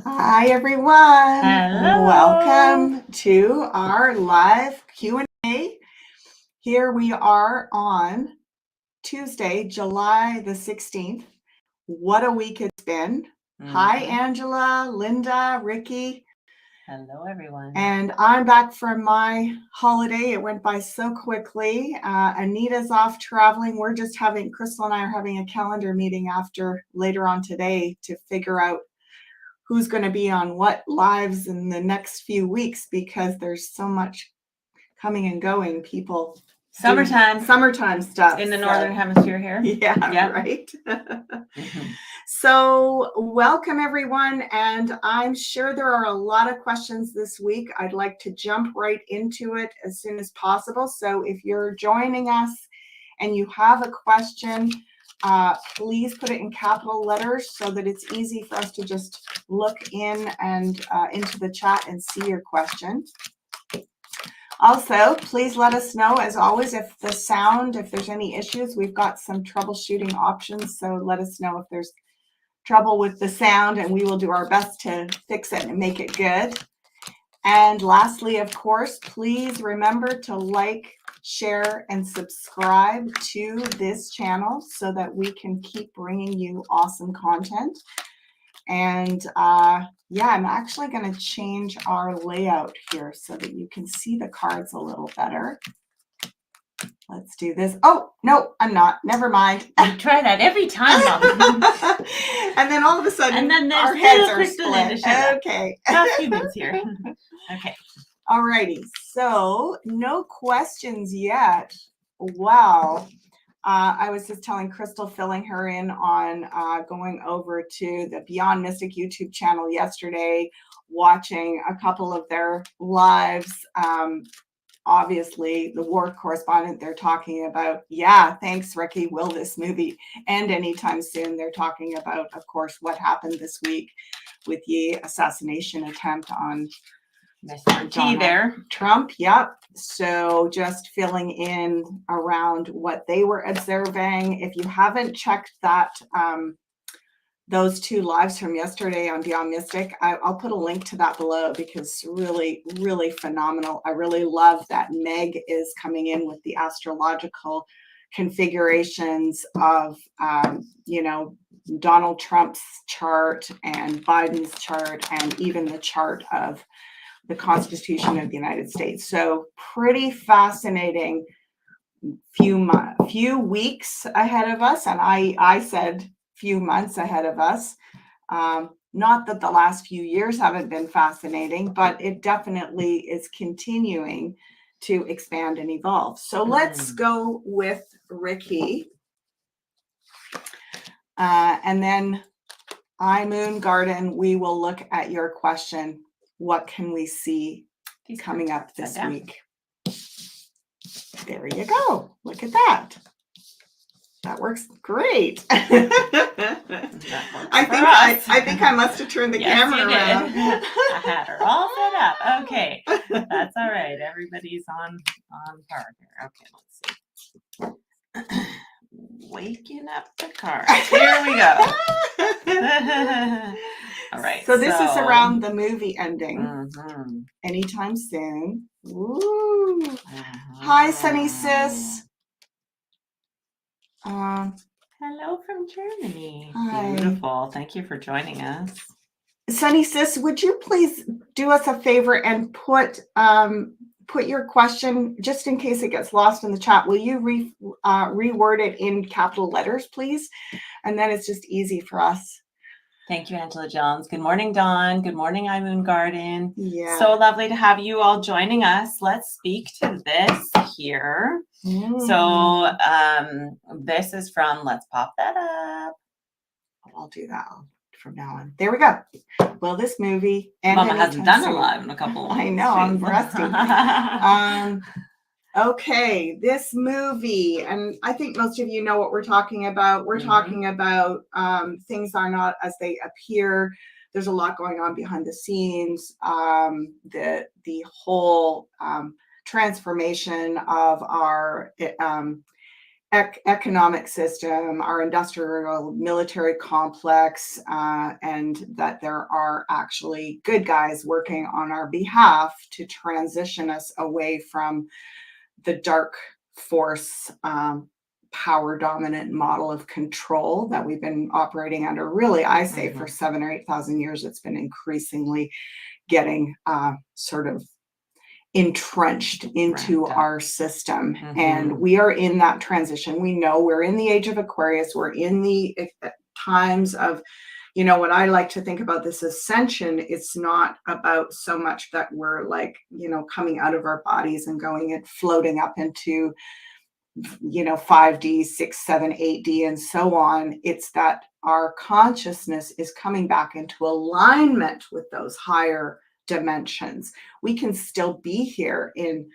Hi, everyone. Hello. Welcome to our live Q&A. Here we are on Tuesday, July the 16th. What a week it's been. Hi, Angela, Linda, Ricky. Hello, everyone. And I'm back from my holiday. It went by so quickly. Anita's off traveling. Crystal and I are having a calendar meeting later on today to figure out who's going to be on what lives in the next few weeks, because there's so much coming and going. People summertime stuff in the northern hemisphere here. Yeah. Right. So welcome, everyone, and I'm sure there are a lot of questions this week. I'd like to jump right into it as soon as possible. So if you're joining us and you have a question, please put it in capital letters so that it's easy for us to just look in and into the chat and see your question. Also, please let us know, as always, if there's any issues. We've got some troubleshooting options, so let us know if there's trouble with the sound, and we will do our best to fix it and make it good. And lastly, of course, please remember to like, share, and subscribe to this channel so that we can keep bringing you awesome content. And I'm actually going to change our layout here so that you can see the cards a little better. Let's do this. Oh, no, I'm not. Never mind. You try that every time, Mom. And then all of a sudden, our heads are split. Okay. Not humans here. Okay. All righty. So no questions yet. Wow. I was just telling Crystal, filling her in on going over to the Beyond Mystic YouTube channel yesterday, watching a couple of their lives. Obviously, the war correspondent, they're talking about, thanks, Ricky, will this movie end anytime soon? They're talking about, of course, what happened this week with the assassination attempt on Mr. T there. Trump. Yep. So just filling in around what they were observing. If you haven't checked that, those two lives from yesterday on Beyond Mystic, I'll put a link to that below, because really, really phenomenal. I really love that Meg is coming in with the astrological configurations of, Donald Trump's chart and Biden's chart, and even the chart of the Constitution of the United States. So pretty fascinating few weeks ahead of us. And I said few months ahead of us. Not that the last few years haven't been fascinating, but it definitely is continuing to expand and evolve. So let's go with Ricky. And then Moon Garden, we will look at your question. What can we see coming up this week? There you go. Look at that. That works great. I think I must have turned the camera around. I had her all set up. Okay. That's all right. Everybody's on par here. Okay, let's see. Waking up the cards. Here we go. All right. So this is around the movie ending. Anytime soon. Ooh. Hi, Sunny Sis. Hello from Germany. Hi. Beautiful. Thank you for joining us. Sunny Sis, would you please do us a favor and put your question, just in case it gets lost in the chat? Will you reword it in capital letters, please? And then it's just easy for us. Thank you, Angela Jones. Good morning, Dawn. Good morning, Moon Garden. Yeah. So lovely to have you all joining us. Let's speak to this here. So this is from, let's pop that up. I'll do that from now on. There we go. Well, this movie. Mama hasn't done a live in a couple of I know, I'm rusty. Okay, this movie, and I think most of you know what we're talking about. We're talking about things are not as they appear. There's a lot going on behind the scenes. The whole transformation of our economic system, our industrial military complex, and that there are actually good guys working on our behalf to transition us away from the dark force, power dominant model of control that we've been operating under. Really, I say for 7,000 or 8,000 years, it's been increasingly getting sort of entrenched into our system. And we are in that transition. We know we're in the age of Aquarius. We're in the times of, you know, when I like to think about this ascension, it's not about so much that we're like, you know, coming out of our bodies and going and floating up into, you know, 5D, 6, 7, 8D, and so on. It's that our consciousness is coming back into alignment with those higher dimensions. We can still be here in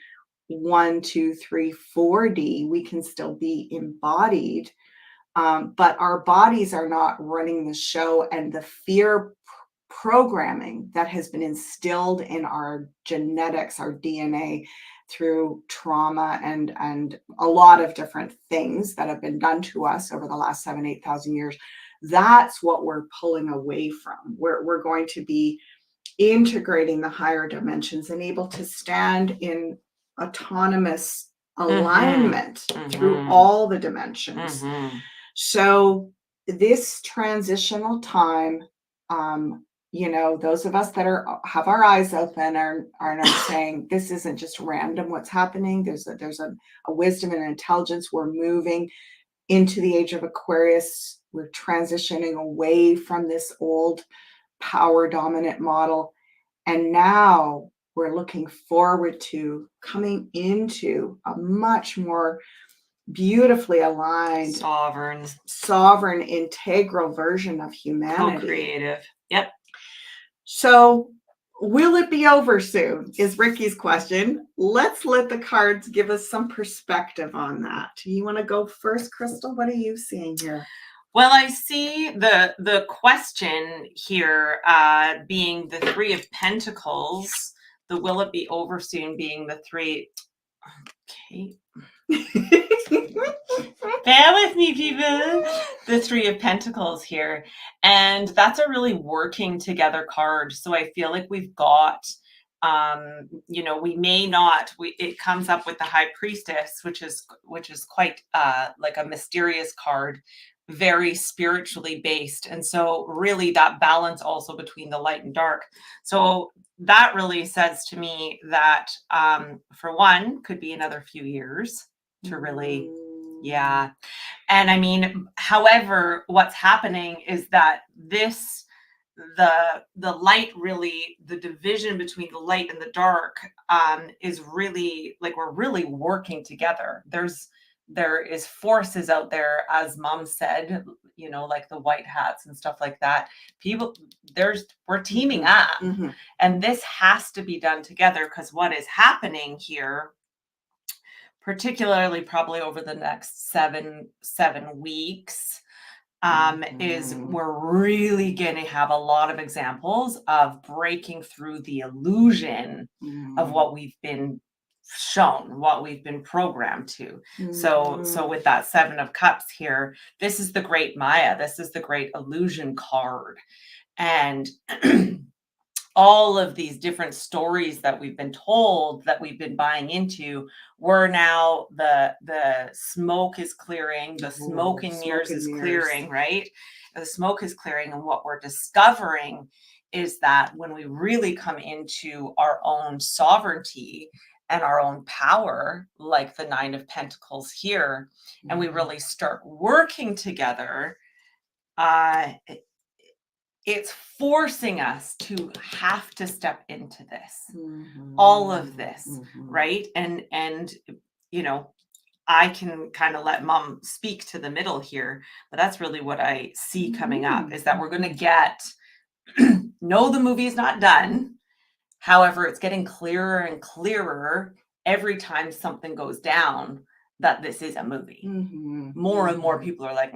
1, 2, 3, 4D. We can still be embodied, but our bodies are not running the show, and the fear programming that has been instilled in our genetics, our DNA, through trauma and a lot of different things that have been done to us over the last 7,000, 8,000 years. That's what we're pulling away from. We're going to be integrating the higher dimensions and able to stand in autonomous alignment through all the dimensions. So this transitional time, you know, those of us that have our eyes open are saying this isn't just random what's happening. There's a wisdom and intelligence. We're moving into the age of Aquarius. We're transitioning away from this old power dominant model. And now we're looking forward to coming into a much more beautifully aligned, sovereign, integral version of humanity. Co-creative. Yep. So will it be over soon is Ricky's question. Let's let the cards give us some perspective on that. You want to go first, Crystal? What are you seeing here? Well, I see the question here being the Three of Pentacles, the will it be over soon being the three. Okay. Bear with me, people. The Three of Pentacles here. And that's a really working together card. So I feel like we've got, you know, we may not, it comes up with the High Priestess, which is quite like a mysterious card, very spiritually based. And so really that balance also between the light and dark. So that really says to me that for one, could be another few years to really, yeah. And I mean, however, what's happening is that the light really, the division between the light and the dark is really like, we're really working together. There is forces out there, as Mom said, you know, like the white hats and stuff like that. We're teaming up, and this has to be done together, because what is happening here, particularly probably over the next seven weeks, is we're really going to have a lot of examples of breaking through the illusion of what we've been shown, what we've been programmed to. So with that Seven of Cups here, this is the great Maya, this is the great illusion card. And all of these different stories that we've been told, that we've been buying into, we're now, the smoke is clearing, the smoke and mirrors is clearing, right? The smoke is clearing, and what we're discovering is that when we really come into our own sovereignty and our own power, like the Nine of Pentacles here, and we really start working together, it's forcing us to have to step into this, all of this, right? And you know, I can kind of let Mom speak to the middle here, but that's really what I see coming up, is that we're going to get, no, the movie is not done. However, it's getting clearer and clearer every time something goes down that this is a movie. More and more people are like,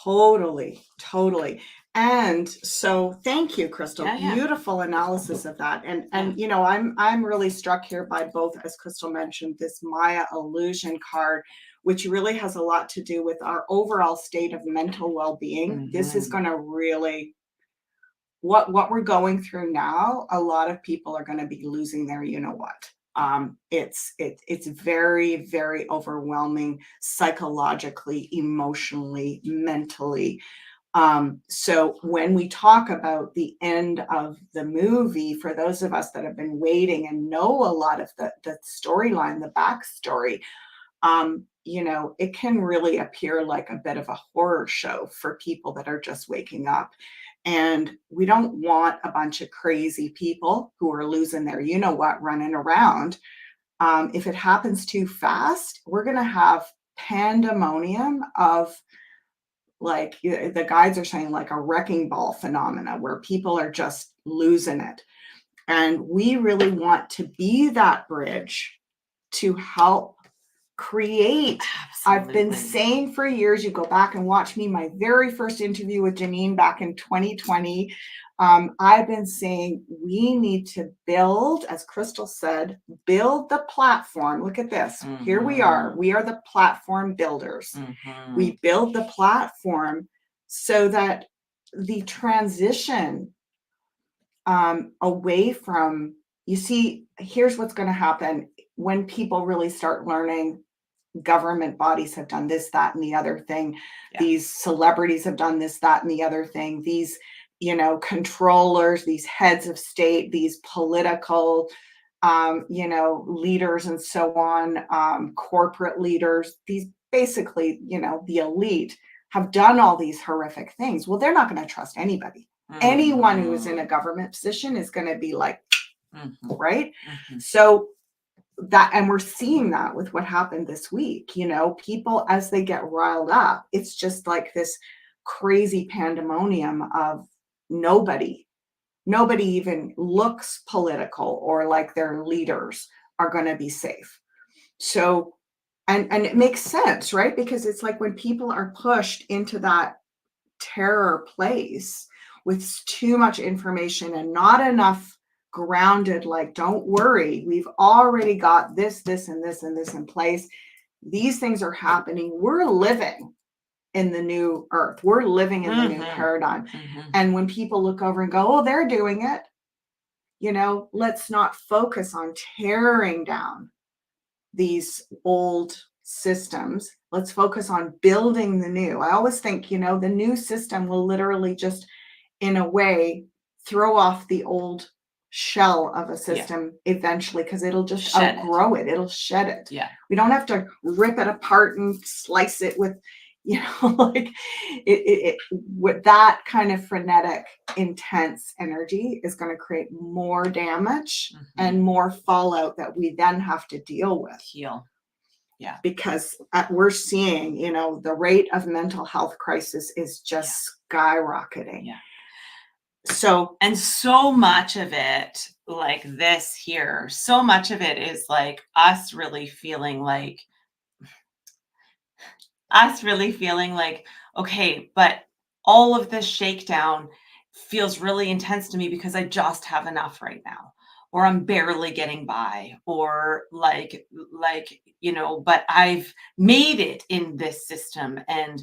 Totally, totally. And so thank you, Crystal. Yeah. Beautiful analysis of that. And you know, I'm really struck here by both, as Crystal mentioned, this Maya illusion card, which really has a lot to do with our overall state of mental well-being. This is going to really what we're going through now. A lot of people are going to be losing their you know what. It's very, very overwhelming psychologically, emotionally, mentally. So when we talk about the end of the movie, for those of us that have been waiting and know a lot of the storyline, the backstory, you know, it can really appear like a bit of a horror show for people that are just waking up. And we don't want a bunch of crazy people who are losing their you know what running around. If it happens too fast, we're going to have pandemonium of, like, the guides are saying, like a wrecking ball phenomena where people are just losing it. And we really want to be that bridge to help create. I've been saying for years, you go back and watch me, my very first interview with Janine back in 2020. I've been saying we need to build, as Crystal said, build the platform. Look at this. Here we are. We are the platform builders. We build the platform so that the transition away from, you see, here's what's going to happen when people really start learning. Government bodies have done this, that, and the other thing. Yeah. These celebrities have done this, that, and the other thing. These, you know, controllers, these heads of state, these political, you know, leaders and so on, corporate leaders, these basically, you know, the elite have done all these horrific things. Well, they're not going to trust anybody. Anyone who is in a government position is going to be like, right? So that, and we're seeing that with what happened this week. You know, people, as they get riled up, it's just like this crazy pandemonium of nobody even looks political or like their leaders are going to be safe. So, and it makes sense, right? Because it's like when people are pushed into that terror place with too much information and not enough grounded, like, don't worry, we've already got this, and this, and this in place. These things are happening. We're living in the new earth. We're living in the new paradigm. And when people look over and go, oh, they're doing it, you know, let's not focus on tearing down these old systems. Let's focus on building the new. I always think, you know, the new system will literally just, in a way, throw off the old shell of a system eventually, because it'll just outgrow it. It'll shed it. Yeah. We don't have to rip it apart and slice it with, you know, like it with that kind of frenetic, intense energy is going to create more damage and more fallout that we then have to deal with. Heal. Yeah. Because we're seeing, you know, the rate of mental health crisis is just skyrocketing. Yeah. So, and so much of it, like this here, so much of it is like us really feeling like, okay, but all of this shakedown feels really intense to me because I just have enough right now, or I'm barely getting by, or like, you know, but I've made it in this system. And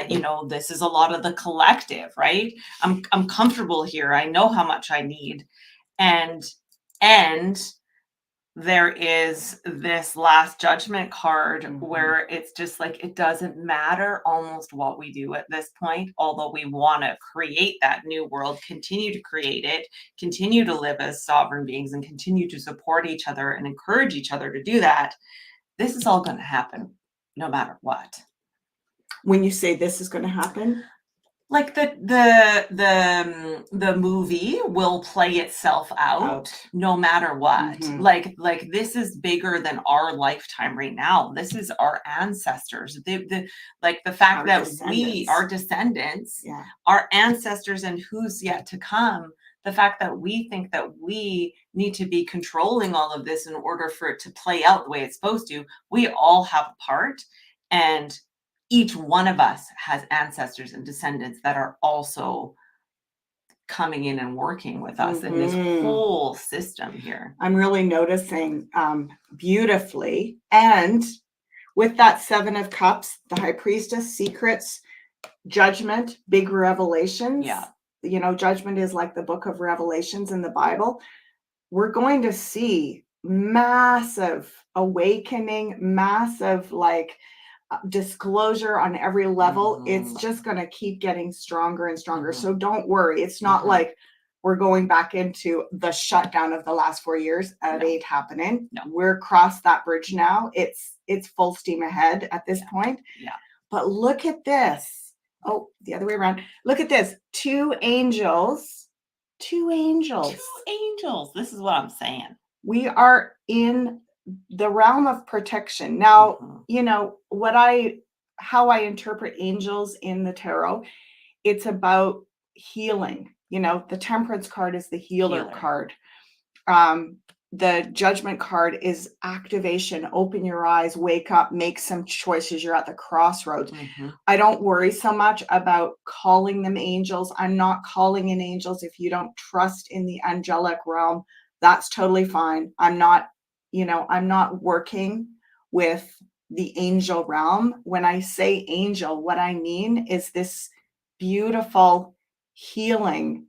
you know, this is a lot of the collective, right? I'm comfortable here. I know how much I need. And there is this last judgment card where it's just like, it doesn't matter almost what we do at this point, although we want to create that new world, continue to create it, continue to live as sovereign beings, and continue to support each other and encourage each other to do that. This is all going to happen no matter what. When you say this is going to happen, like the movie will play itself out no matter what. Like this is bigger than our lifetime right now. This is our ancestors. The fact our that we, our descendants, our ancestors, and who's yet to come. The fact that we think that we need to be controlling all of this in order for it to play out the way it's supposed to. We all have a part, and each one of us has ancestors and descendants that are also coming in and working with us in this whole system here. I'm really noticing beautifully. And with that 7 of Cups, the High Priestess, secrets, judgment, big revelations. Yeah. You know, judgment is like the book of Revelations in the Bible. We're going to see massive awakening, massive disclosure on every level. It's just going to keep getting stronger and stronger. So don't worry. It's not like we're going back into the shutdown of the last 4 years. It ain't happening. No. We're across that bridge now. It's full steam ahead at this point. Yeah. But look at this. Oh, the other way around. Look at this. 2 angels. 2 angels. 2 angels. This is what I'm saying. We are in the realm of protection. Now, you know, how I interpret angels in the tarot, it's about healing. You know, the Temperance card is the healer card. The Judgment card is activation. Open your eyes, wake up, make some choices. You're at the crossroads. I don't worry so much about calling them angels. I'm not calling in angels. If you don't trust in the angelic realm, that's totally fine. I'm not working with the angel realm. When I say angel, what I mean is this beautiful healing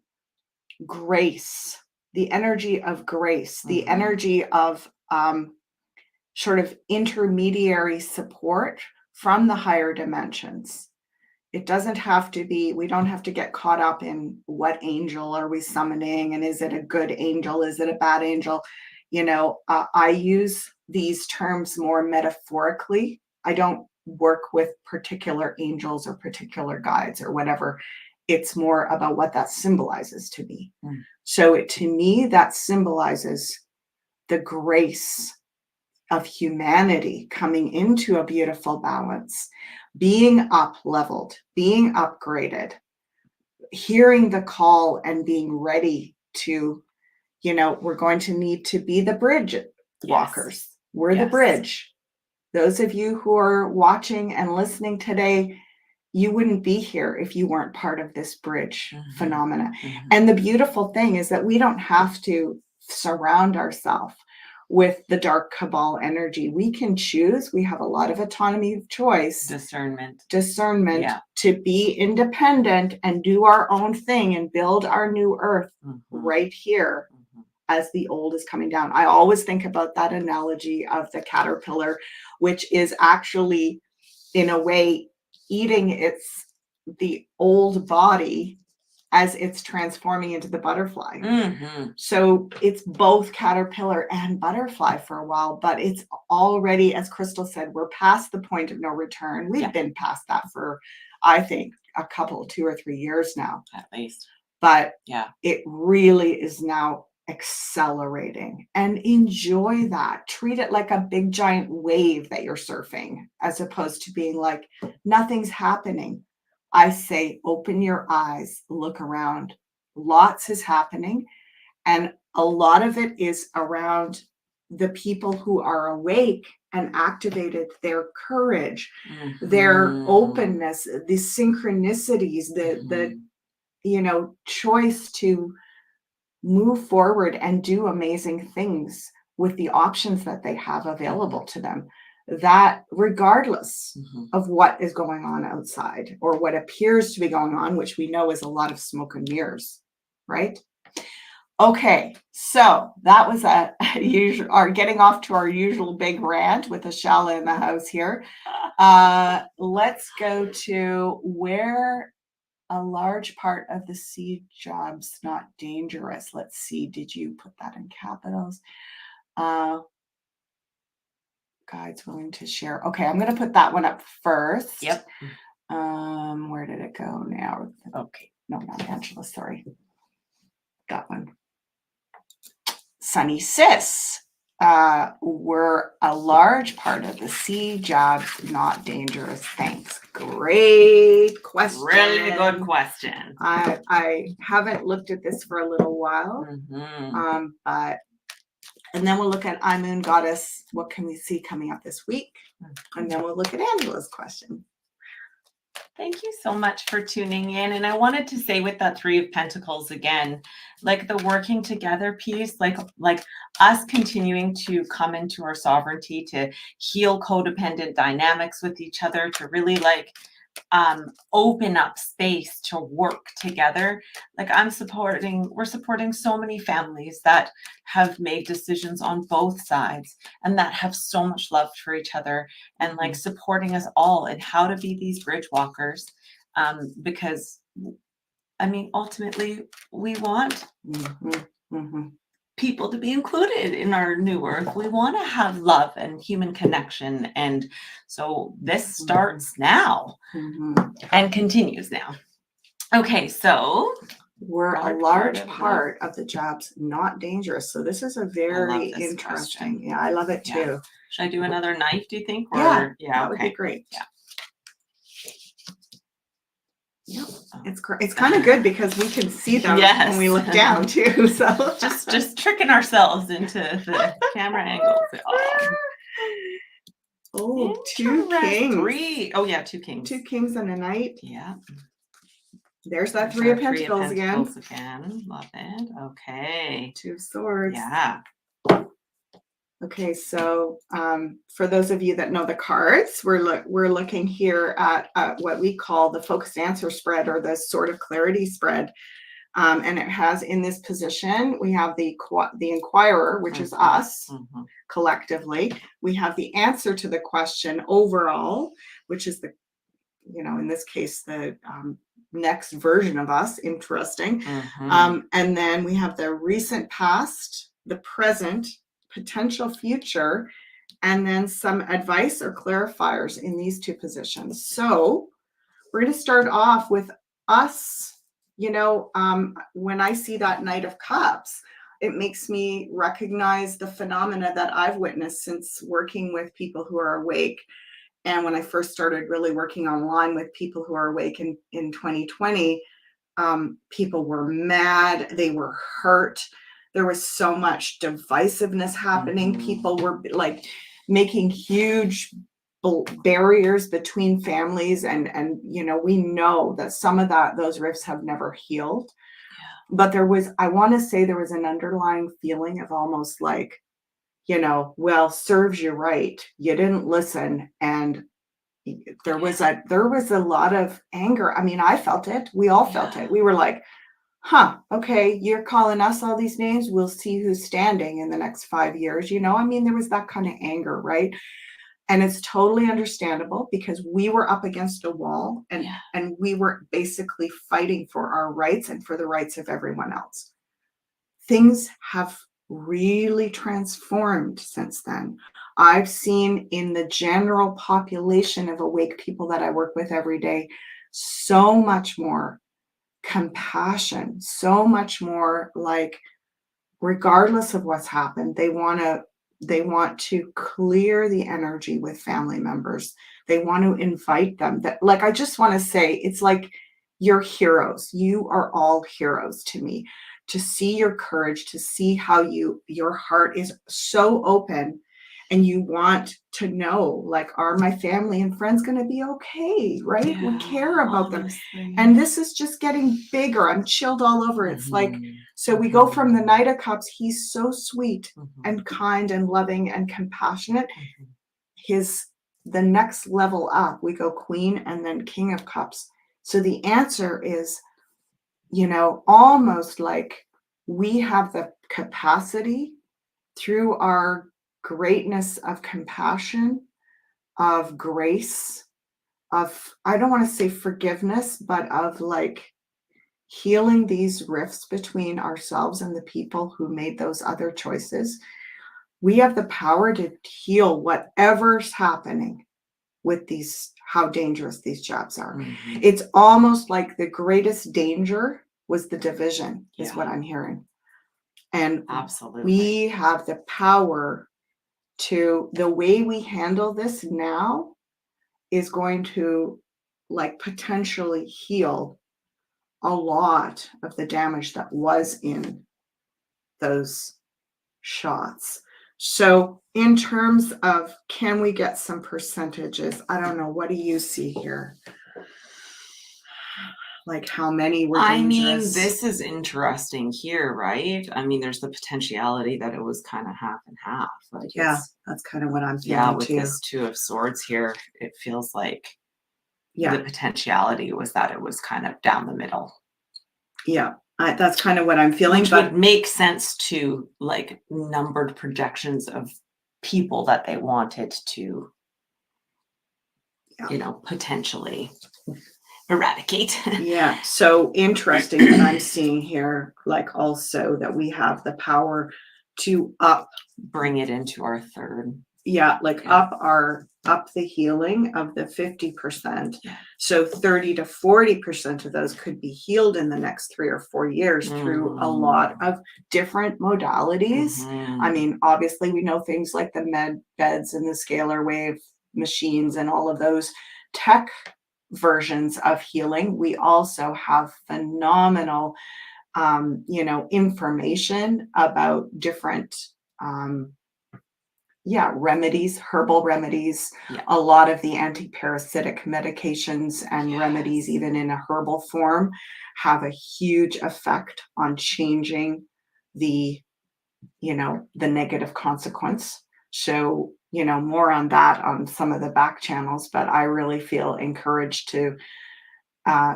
grace, the energy of grace, the energy of sort of intermediary support from the higher dimensions. It doesn't have to be, we don't have to get caught up in what angel are we summoning and is it a good angel? Is it a bad angel? You know, I use these terms more metaphorically. I don't work with particular angels or particular guides or whatever. It's more about what that symbolizes to me. So to me, that symbolizes the grace of humanity coming into a beautiful balance, being up-leveled, being upgraded, hearing the call and being ready to, you know, we're going to need to be the bridge walkers. We're the bridge. Those of you who are watching and listening today, you wouldn't be here if you weren't part of this bridge phenomena. And the beautiful thing is that we don't have to surround ourselves with the dark cabal energy. We can choose. We have a lot of autonomy of choice. Discernment to be independent and do our own thing and build our new earth right here as the old is coming down. I always think about that analogy of the caterpillar, which is actually in a way eating the old body as it's transforming into the butterfly. So it's both caterpillar and butterfly for a while, but it's already, as Crystal said, we're past the point of no return. We've been past that for, I think, a couple, 2 or 3 years now. At least. But it really is now accelerating, and enjoy that. Treat it like a big giant wave that you're surfing, as opposed to being like nothing's happening. I say open your eyes, look around. Lots is happening, and a lot of it is around the people who are awake and activated, their courage, their openness, the synchronicities, the you know, choice to move forward and do amazing things with the options that they have available to them, that regardless of what is going on outside or what appears to be going on, which we know is a lot of smoke and mirrors, right? Okay, so that was getting off to our usual big rant with Ashala in the house here. Let's go to where a large part of the seed job's not dangerous. Let's see. Did you put that in capitals? Guides willing to share. Okay, I'm going to put that one up first. Yep. Where did it go now? Okay. No, not Angela. Sorry. That one. Sunny Sis. Were a large part of the seed jobs not dangerous? Thanks. Great question. Really good question. I haven't looked at this for a little while. But and then we'll look at I Moon Goddess. What can we see coming up this week? And then we'll look at Angela's question. Thank you so much for tuning in. And I wanted to say with that Three of Pentacles again, like the working together piece, like us continuing to come into our sovereignty, to heal codependent dynamics with each other, to really like open up space to work together. Like we're supporting so many families that have made decisions on both sides and that have so much love for each other, and like supporting us all in how to be these bridge walkers. Because I mean, ultimately we want people to be included in our new earth. We want to have love and human connection. And so this starts now and continues now. Okay, so we're a large part of the job's not dangerous. So this is a very interesting question. Yeah, I love it too. Yeah. Should I do another knife, do you think? Or, yeah, that would be great. Yeah. Yep. It's kind of good because we can see them when we look down too. So just tricking ourselves into the camera angles. Oh, two kings. Three. Oh yeah, two kings. Two kings and a knight. Yeah. There's that Three of Pentacles again. Love it. Okay. Two of Swords. Yeah. Okay, so for those of you that know the cards, we're looking here at what we call the focused answer spread, or the Sword of Clarity spread, and it has in this position we have the inquirer, which is us collectively. We have the answer to the question overall, which is the, in this case, the next version of us. Interesting. And then we have the recent past, the present, potential future, and then some advice or clarifiers in these two positions. So we're going to start off with us. When I see that Knight of Cups, it makes me recognize the phenomena that I've witnessed since working with people who are awake. And when I first started really working online with people who are awake in 2020, people were mad, they were hurt. There was so much divisiveness happening. People were like making huge barriers between families, and we know that some of those rifts have never healed. But I want to say there was an underlying feeling of almost like, well, serves you right, you didn't listen. And there was a lot of anger. I mean, I felt it, we all felt it. We were like, okay, you're calling us all these names, we'll see who's standing in the next 5 years. I mean, there was that kind of anger, right? And it's totally understandable because we were up against a wall, and we were basically fighting for our rights and for the rights of everyone else. Things have really transformed since then. I've seen in the general population of awake people that I work with every day, so much more compassion, so much more like, regardless of what's happened, they want to clear the energy with family members. They want to invite them. That, like, I just want to say, it's like, you're heroes. You are all heroes to me. To see your courage, to see how your heart is so open, and you want to know, like, are my family and friends going to be okay, right? Yeah, we care about them. And this is just getting bigger. I'm chilled all over. It's like, so we go from the Knight of Cups. He's so sweet and kind and loving and compassionate. The next level up, we go Queen and then King of Cups. So the answer is, almost like we have the capacity through our greatness of compassion, of grace, of, I don't want to say forgiveness, but of like healing these rifts between ourselves and the people who made those other choices. We have the power to heal whatever's happening with how dangerous these jobs are. It's almost like the greatest danger was the division, is what I'm hearing. And absolutely, we have the power to, the way we handle this now is going to like potentially heal a lot of the damage that was in those shots. So in terms of, can we get some percentages? I don't know. What do you see here? like how many were I mean, dangerous. this is interesting here, right? I mean, there's the potentiality that it was kind of half and half. Like, Yeah, it's, that's kind of what I'm yeah, feeling with too. this Two of Swords here, it feels like the Yeah, potentiality was that it was kind of down the middle. yeah. That's kind of what I'm feeling. Which But would make sense to like numbered projections of people that they wanted to, Yeah. you know, potentially eradicate. yeah, so interesting that I'm seeing here, like also that we have the power to Bring it into our third. like Yeah. up the healing of the 50%. Yeah. So 30 to 40% of those could be healed in the next 3 or 4 years through a lot of different modalities. I mean, obviously we know things like the med beds and the scalar wave machines and all of those tech versions of healing. We also have phenomenal information about different remedies, herbal remedies, Yeah. a lot of the anti-parasitic medications and remedies, even in a herbal form, have a huge effect on changing the, the negative consequence. So, more on that on some of the back channels, but I really feel encouraged to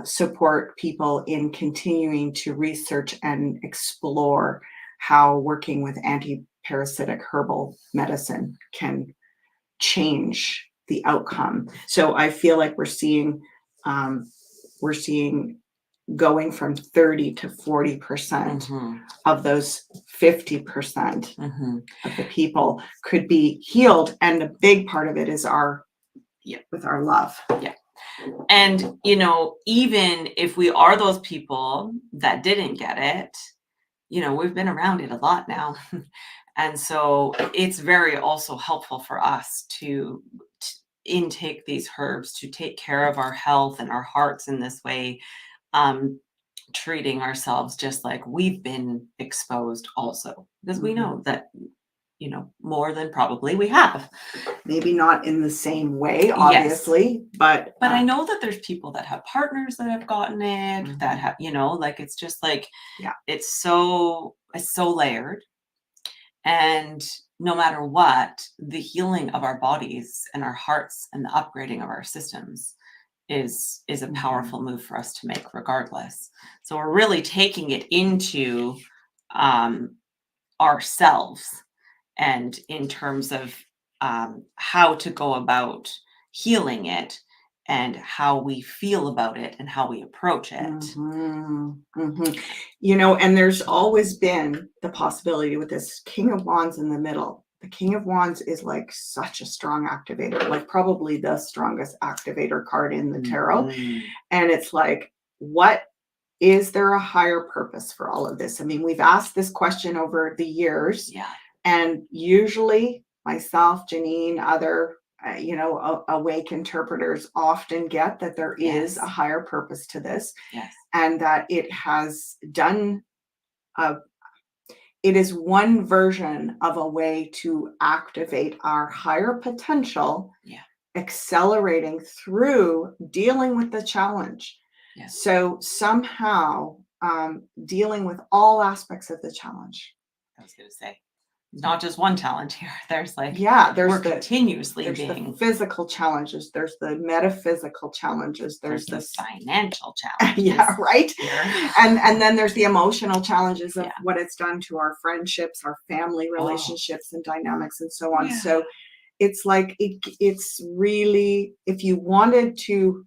support people in continuing to research and explore how working with anti-parasitic herbal medicine can change the outcome. So I feel like we're seeing going from 30 to 40% of those 50% of the people could be healed, and a big part of it is with our love. Yeah. And, even if we are those people that didn't get it, we've been around it a lot now. And so it's very also helpful for us to intake these herbs, to take care of our health and our hearts in this way, treating ourselves just like we've been exposed also, because we know that, more than probably we have. Maybe not in the same way, obviously, but I know that there's people that have partners that have gotten it, that have, like, it's just like, it's so layered. And no matter what, the healing of our bodies and our hearts and the upgrading of our systems is a powerful move for us to make regardless. So we're really taking it into ourselves, and in terms of how to go about healing it and how we feel about it and how we approach it. And there's always been the possibility with this King of Wands in the middle. The King of Wands is like such a strong activator, like probably the strongest activator card in the tarot. And it's like, what is there a higher purpose for all of this? I mean, we've asked this question over the years, and usually myself, Janine, other awake interpreters often get that there is a higher purpose to this, and that it has done it is one version of a way to activate our higher potential, accelerating through dealing with the challenge. So somehow dealing with all aspects of the challenge. I was going to say, not just one challenge here. There's like, there's continuously the physical challenges, there's the metaphysical challenges, there's the financial challenges. Right. And then there's the emotional challenges of what it's done to our friendships, our family relationships and dynamics and so on. So it's like it's really, if you wanted to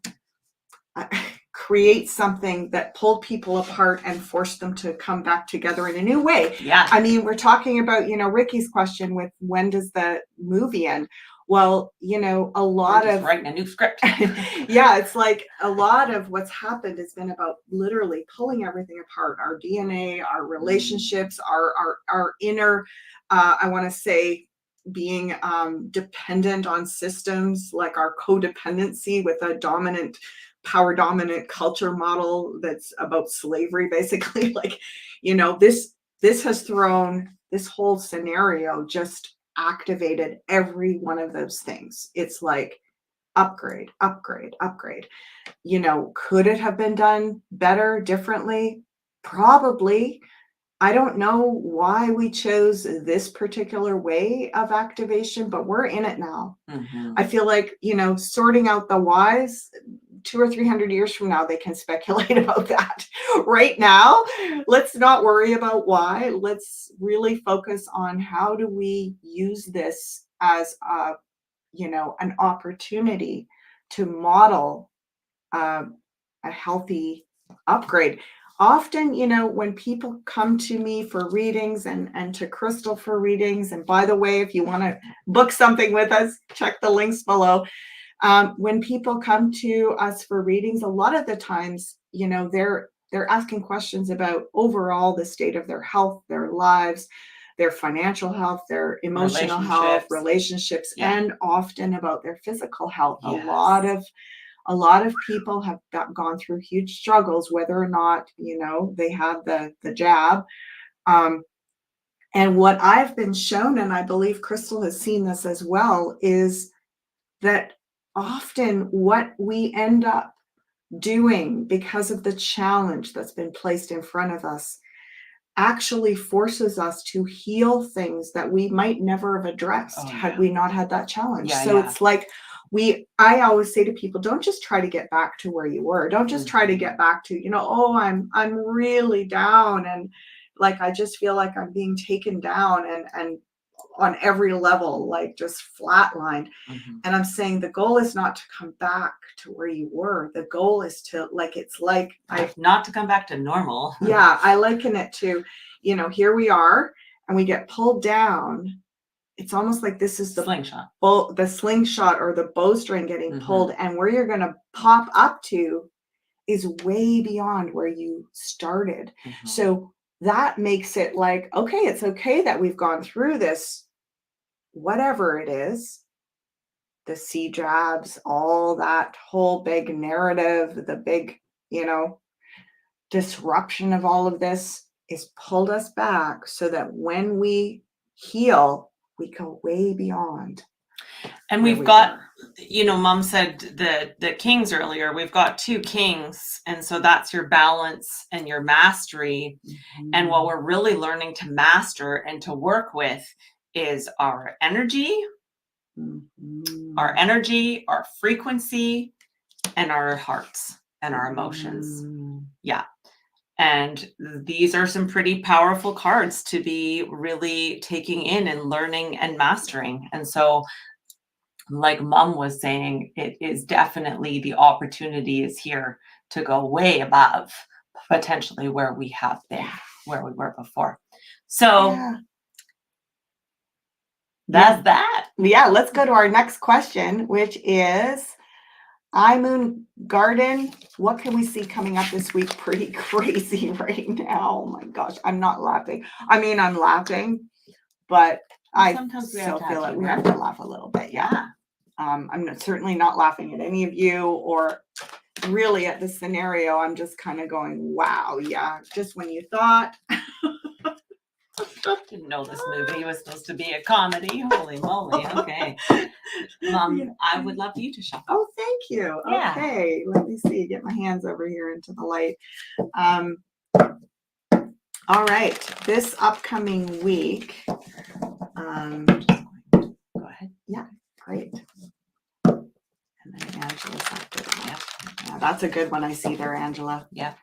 create something that pulled people apart and forced them to come back together in a new way. I mean, we're talking about, Ricky's question with when does the movie end? Well, a lot of writing a new script. It's like a lot of what's happened has been about literally pulling everything apart, our DNA, our relationships, our inner, I want to say, being dependent on systems, like our codependency with a power dominant culture model that's about slavery, basically. Like, this has thrown, this whole scenario just activated every one of those things. It's like upgrade, upgrade, upgrade. You know, could it have been done better, differently? Probably. I don't know why we chose this particular way of activation, but we're in it now. Mhm. I feel like, you know, sorting out the whys, 200 or 300 years from now, they can speculate about that. Right now, let's not worry about why. Let's really focus on how do we use this as a, you know, an opportunity to model a healthy upgrade. Often, you know, when people come to me for readings and to Crystal for readings, and by the way, if you want to book something with us, check the links below. When people come to us for readings, a lot of the times, you know, they're asking questions about overall the state of their health, their lives, their financial health, their emotional health, relationships, Yeah. and often about their physical health. Yes. A lot of people have gone through huge struggles, whether or not, you know, they have the jab. And what I've been shown, and I believe Crystal has seen this as well, is that often what we end up doing because of the challenge that's been placed in front of us actually forces us to heal things that we might never have addressed had we not had that challenge. So it's like I always say to people, don't just try to get back to where you were. Don't just try to get back to, you know, oh, I'm really down and like I just feel like I'm being taken down and on every level, like just flatlined. And I'm saying the goal is not to come back to where you were. The goal is to not to come back to normal. Yeah, I liken it to, you know, here we are and we get pulled down. It's almost like this is the slingshot or the bowstring getting pulled, and where you're going to pop up to is way beyond where you started. So that makes it like, okay, it's okay that we've gone through this, whatever it is, the sea jabs, all that whole big narrative, the big, you know, disruption of all of this is pulled us back so that when we heal, we go way beyond. And we've got, you know, Mom said the kings earlier, we've got 2 kings. And so that's your balance and your mastery. And what we're really learning to master and to work with is our energy, our frequency, and our hearts and our emotions. Yeah. And these are some pretty powerful cards to be really taking in and learning and mastering. And so, like Mom was saying, it is definitely the opportunity is here to go way above potentially where we have been, where we were before. So that's that. Yeah, let's go to our next question, which is Moon Garden. What can we see coming up this week? Pretty crazy right now. Oh my gosh, I'm not laughing. I mean, I'm laughing, but sometimes we still feel like we humor. have to laugh a little bit. Yeah. I'm certainly not laughing at any of you or really at the scenario. I'm just kind of going, wow, yeah. Just when you thought. Didn't know this movie was supposed to be a comedy. Holy moly. Okay. I would love you to shuffle. Oh, thank you. Yeah. Okay. Let me see. Get my hands over here into the light. All right. This upcoming week. Go ahead. Yeah. Great. And then Angela's after that. Yeah, that's a good one I see there, Angela. Yeah.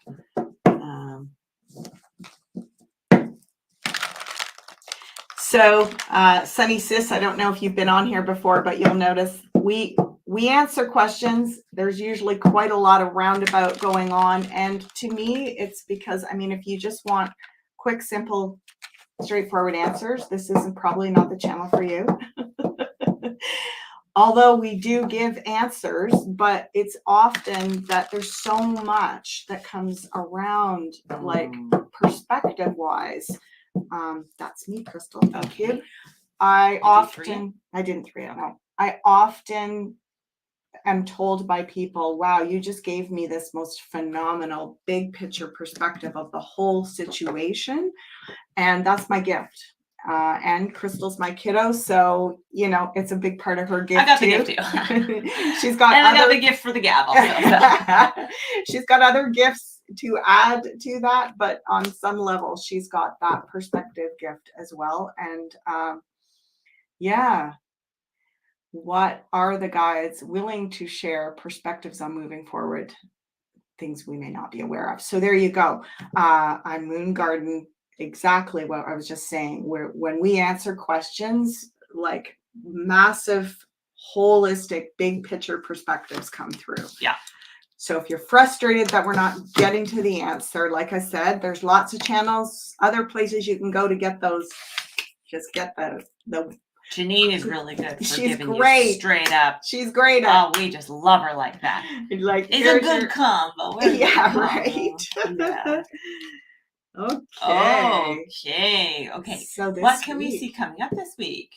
So, Sunny Sis, I don't know if you've been on here before, but you'll notice we answer questions. There's usually quite a lot of roundabout going on. And to me, it's because, I mean, if you just want quick, simple, straightforward answers, this isn't probably not the channel for you. Although we do give answers, but it's often that there's so much that comes around, like perspective-wise. That's me, Crystal. Thank you. I often am told by people, wow, you just gave me this most phenomenal big picture perspective of the whole situation. And that's my gift. and Crystal's my kiddo, so it's a big part of her gift. I got too. the gift too. She's got and I got other the gift for the gavel. So. she's got other gifts to add to that, but on some level, she's got that perspective gift as well. And yeah, what are the guides willing to share perspectives on moving forward? Things we may not be aware of. So there you go. On Moon Garden, exactly what I was just saying. When we answer questions, like massive, holistic, big picture perspectives come through. Yeah. So if you're frustrated that we're not getting to the answer, like I said, there's lots of channels, other places you can go to get those. Just get the Janine is really good for She's giving great. you straight up. She's great at. Oh, we just love her like that. Like It's a good combo. Yeah, right. Yeah. Okay. Okay. So what can we see coming up this week?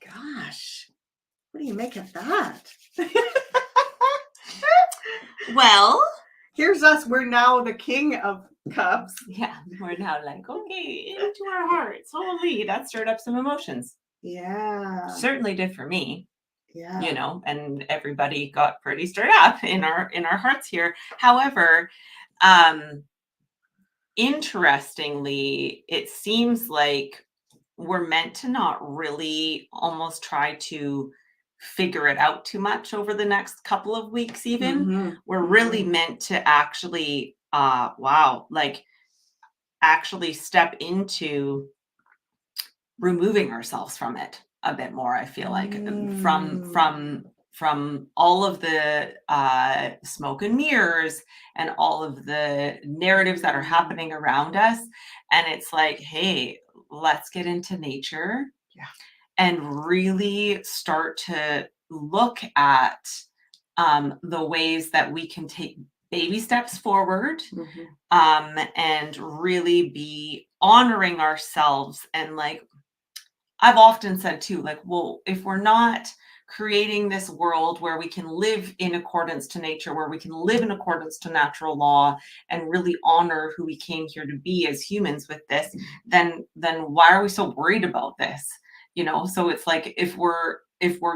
Gosh, what do you make of that? Well, here's us. We're now the king of cups. Yeah, we're now like, okay, into our hearts. Holy, that stirred up some emotions. Yeah. Certainly did for me. Yeah. And everybody got pretty stirred up in our hearts here. However, interestingly, it seems like we're meant to not really almost try to figure it out too much over the next couple of weeks even. Mm-hmm. We're really meant to actually actually step into removing ourselves from it a bit more. I feel like from all of the smoke and mirrors and all of the narratives that are happening around us. And it's like, hey, let's get into nature. Yeah. And really start to look at the ways that we can take baby steps forward, and really be honoring ourselves. And like I've often said too, like, well, if we're not creating this world where we can live in accordance to nature, where we can live in accordance to natural law and really honor who we came here to be as humans with this, then why are we so worried about this? So it's like if we're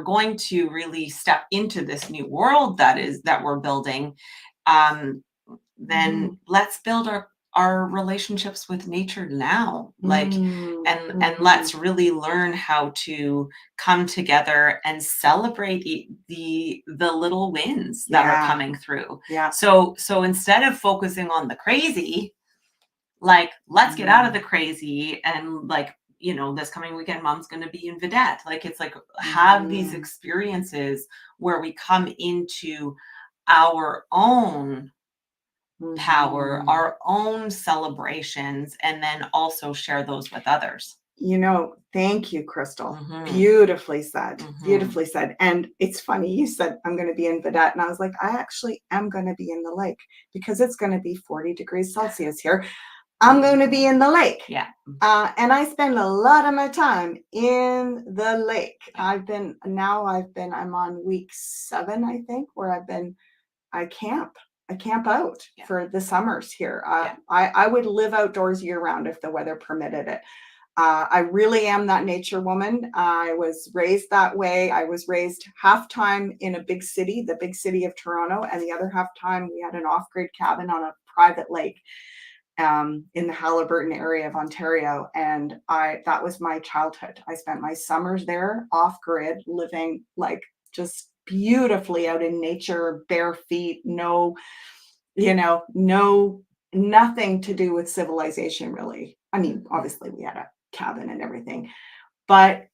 going to really step into this new world that we're building, then let's build our relationships with nature now, and let's really learn how to come together and celebrate the little wins that are coming through. Yeah. So instead of focusing on the crazy, like let's get out of the crazy, and like, this coming weekend, Mom's going to be in Vedette. Like, it's like, have these experiences where we come into our own power, our own celebrations, and then also share those with others. Thank you, Crystal. Beautifully said. Beautifully said. And it's funny, you said, I'm going to be in Vedette. And I was like, I actually am going to be in the lake because it's going to be 40 degrees Celsius here. I'm going to be in the lake. Yeah. And I spend a lot of my time in the lake. I'm on week 7, I think, where I camp out for the summers here. I would live outdoors year round if the weather permitted it. I really am that nature woman. I was raised that way. I was raised half time in a big city, the big city of Toronto, and the other half time we had an off-grid cabin on a private lake in the Haliburton area of Ontario. And that was my childhood. I spent my summers there off-grid, living like just beautifully out in nature, bare feet, nothing to do with civilization, really. I mean, obviously we had a cabin and everything, but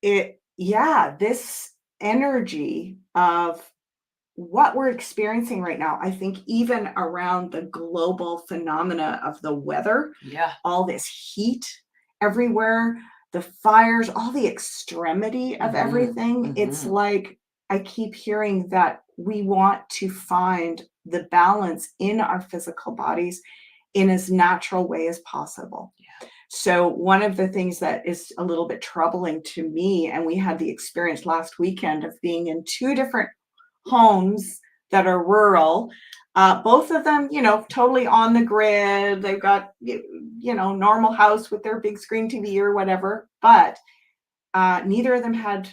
this energy of what we're experiencing right now, I think even around the global phenomena of the weather, all this heat everywhere, the fires, all the extremity of everything, it's like, I keep hearing that we want to find the balance in our physical bodies in as natural way as possible. Yeah. So one of the things that is a little bit troubling to me, and we had the experience last weekend of being in 2 different homes that are rural. Both of them, totally on the grid. They've got, normal house with their big screen TV or whatever, but neither of them had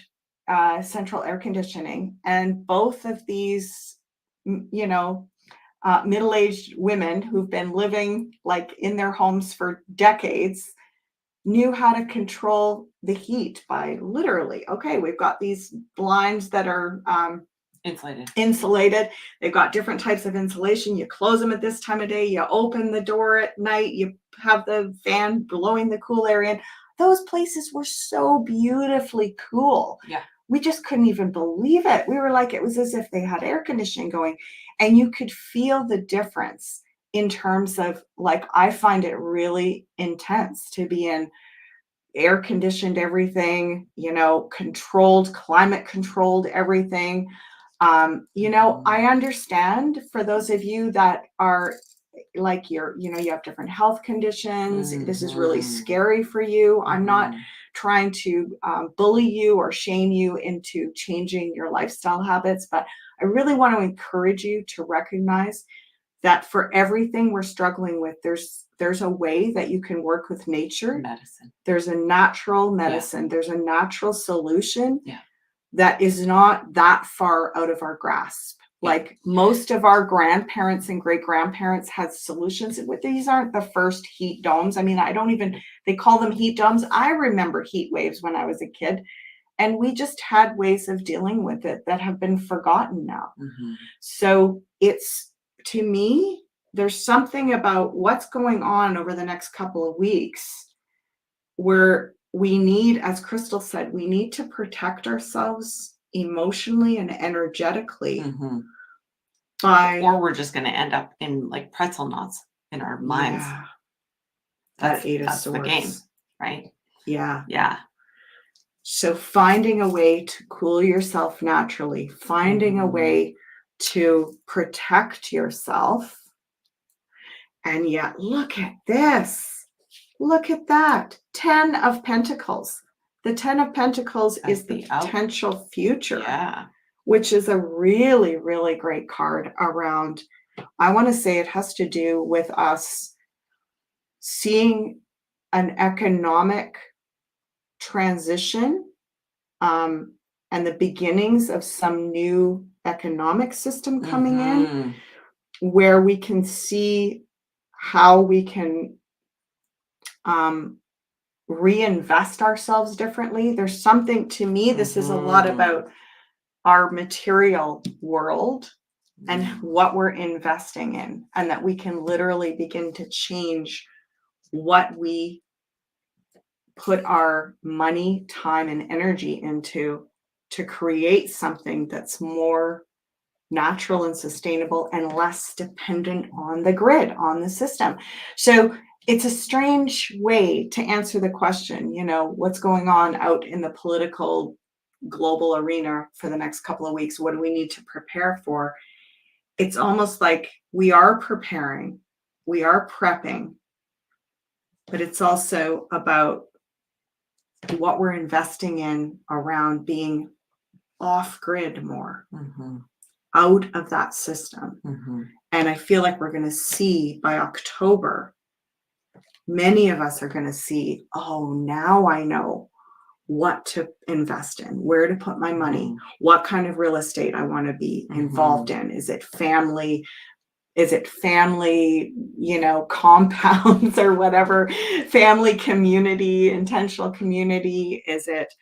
central air conditioning. And both of these, middle-aged women who've been living like in their homes for decades knew how to control the heat by literally, okay, we've got these blinds that are insulated. They've got different types of insulation. You close them at this time of day, you open the door at night, you have the fan blowing the cool air in. Those places were so beautifully cool. Yeah. We just couldn't even believe it. We were like, it was as if they had air conditioning going, and you could feel the difference in terms of, like, I find it really intense to be in air conditioned everything, controlled, climate controlled everything. I understand for those of you that are like you have different health conditions. This is really scary for you. I'm not trying to bully you or shame you into changing your lifestyle habits, but I really want to encourage you to recognize that for everything we're struggling with, there's a way that you can work with nature. Medicine. There's a natural medicine. Yeah. There's a natural solution. Yeah. That is not that far out of our grasp. Yeah. Like most of our grandparents and great grandparents had solutions. These aren't the first heat domes. I mean, they call them heat domes. I remember heat waves when I was a kid, and we just had ways of dealing with it that have been forgotten now. Mm-hmm. So to me, there's something about what's going on over the next couple of weeks where we need, as Crystal said, we need to protect ourselves emotionally and energetically. Mm-hmm. Or we're just going to end up in like pretzel knots in our minds. Yeah. That's the game, right? Yeah. Yeah. So finding a way to cool yourself naturally, finding a way to protect yourself. And yet, look at this. Look at that. 10 of Pentacles. The 10 of Pentacles is the potential future. Yeah. Which is a really, really great card around. I want to say it has to do with us seeing an economic transition and the beginnings of some new economic system coming in, where we can see how we can reinvest ourselves differently. There's something, to me, this is a lot about our material world and what we're investing in, and that we can literally begin to change what we put our money, time, and energy into to create something that's more natural and sustainable and less dependent on the grid, on the system. So it's a strange way to answer the question, what's going on out in the political global arena for the next couple of weeks. What do we need to prepare for? It's almost like we are preparing, we are prepping, but it's also about what we're investing in around being off grid more, out of that system. And I feel like we're going to see by October, many of us are going to see, oh, now I know what to invest in, where to put my money, what kind of real estate I want to be involved in. Is it family, compounds or whatever, family community, intentional community? Is it,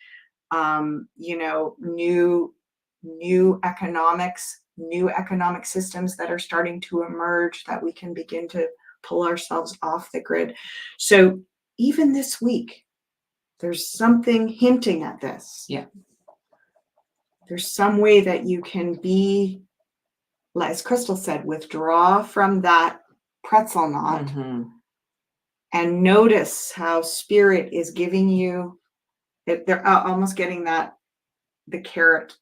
new economics, new economic systems that are starting to emerge that we can begin to pull ourselves off the grid? So even this week, there's something hinting at this. Yeah. There's some way that you can be, as Crystal said, withdraw from that pretzel knot and notice how spirit is giving you, they're almost getting the carrot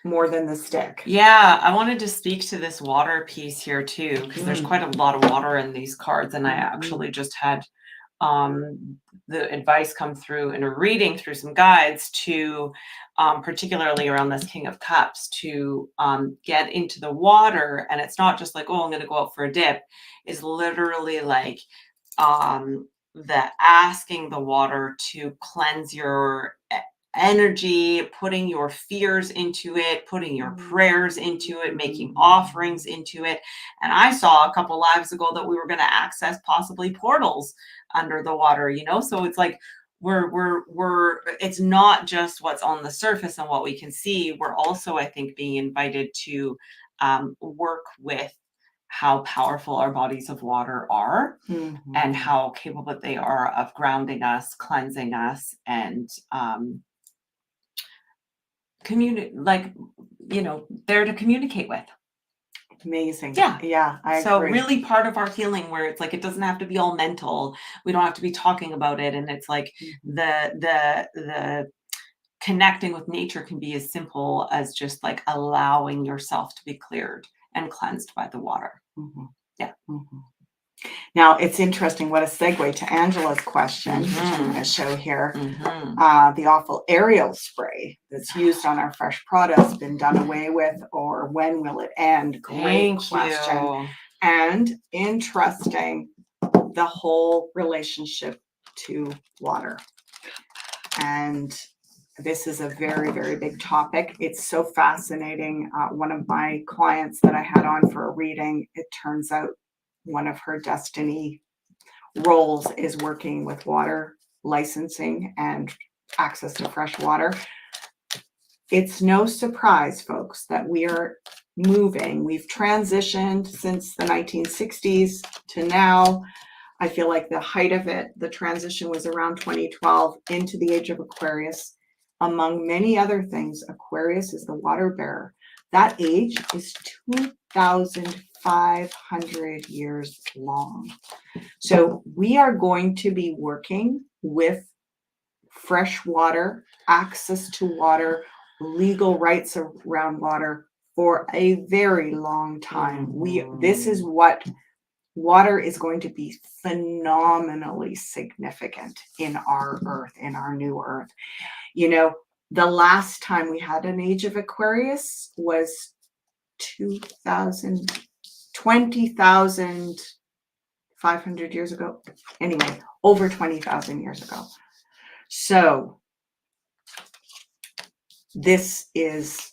more than the stick. Yeah, I wanted to speak to this water piece here too, because there's quite a lot of water in these cards, and I actually just had the advice come through in a reading through some guides to, particularly around this King of Cups, to get into the water. And it's not just like, oh, I'm going to go out for a dip. It's literally like the asking the water to cleanse your energy, putting your fears into it, putting your prayers into it, making offerings into it. And I saw a couple lives ago that we were going to access possibly portals under the water, you know? So it's like it's not just what's on the surface and what we can see. We're also, I think, being invited to work with how powerful our bodies of water are, and how capable they are of grounding us, cleansing us, and like, you know, there to communicate with. Amazing. Yeah. Yeah, I So agree. really part of our healing, where it's like, it doesn't have to be all mental. We don't have to be talking about it. And it's like the connecting with nature can be as simple as just like allowing yourself to be cleared and cleansed by the water. Yeah. Now, it's interesting, what a segue to Angela's question, which I'm going to show here. The awful Ariel spray that's used on our fresh product has been done away with, or when will it end? Great question. And interesting, the whole relationship to water. And this is a very, very big topic. It's so fascinating. One of my clients that I had on for a reading, it turns out one of her destiny roles is working with water licensing and access to fresh water. It's no surprise, folks, that we are moving. We've transitioned since the 1960s to now. I feel like the height of it, the transition was around 2012 into the age of Aquarius. Among many other things, Aquarius is the water bearer. That age is 2,500 years long. So we are going to be working with fresh water, access to water, legal rights around water for a very long time. This is what water is going to be phenomenally significant in our earth, in our new earth. You know, the last time we had an age of Aquarius was 20,500 years ago. Anyway, over 20,000 years ago. So this is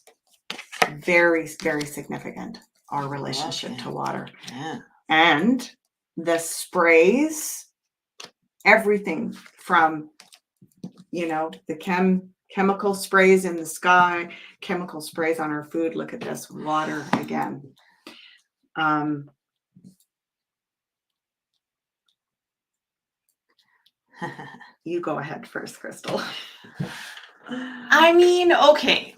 very, very significant, our relationship to water. Yeah. And the sprays, everything from, you know, the chemical sprays in the sky, chemical sprays on our food. Look at this, water again. You go ahead first, Crystal. I mean, okay.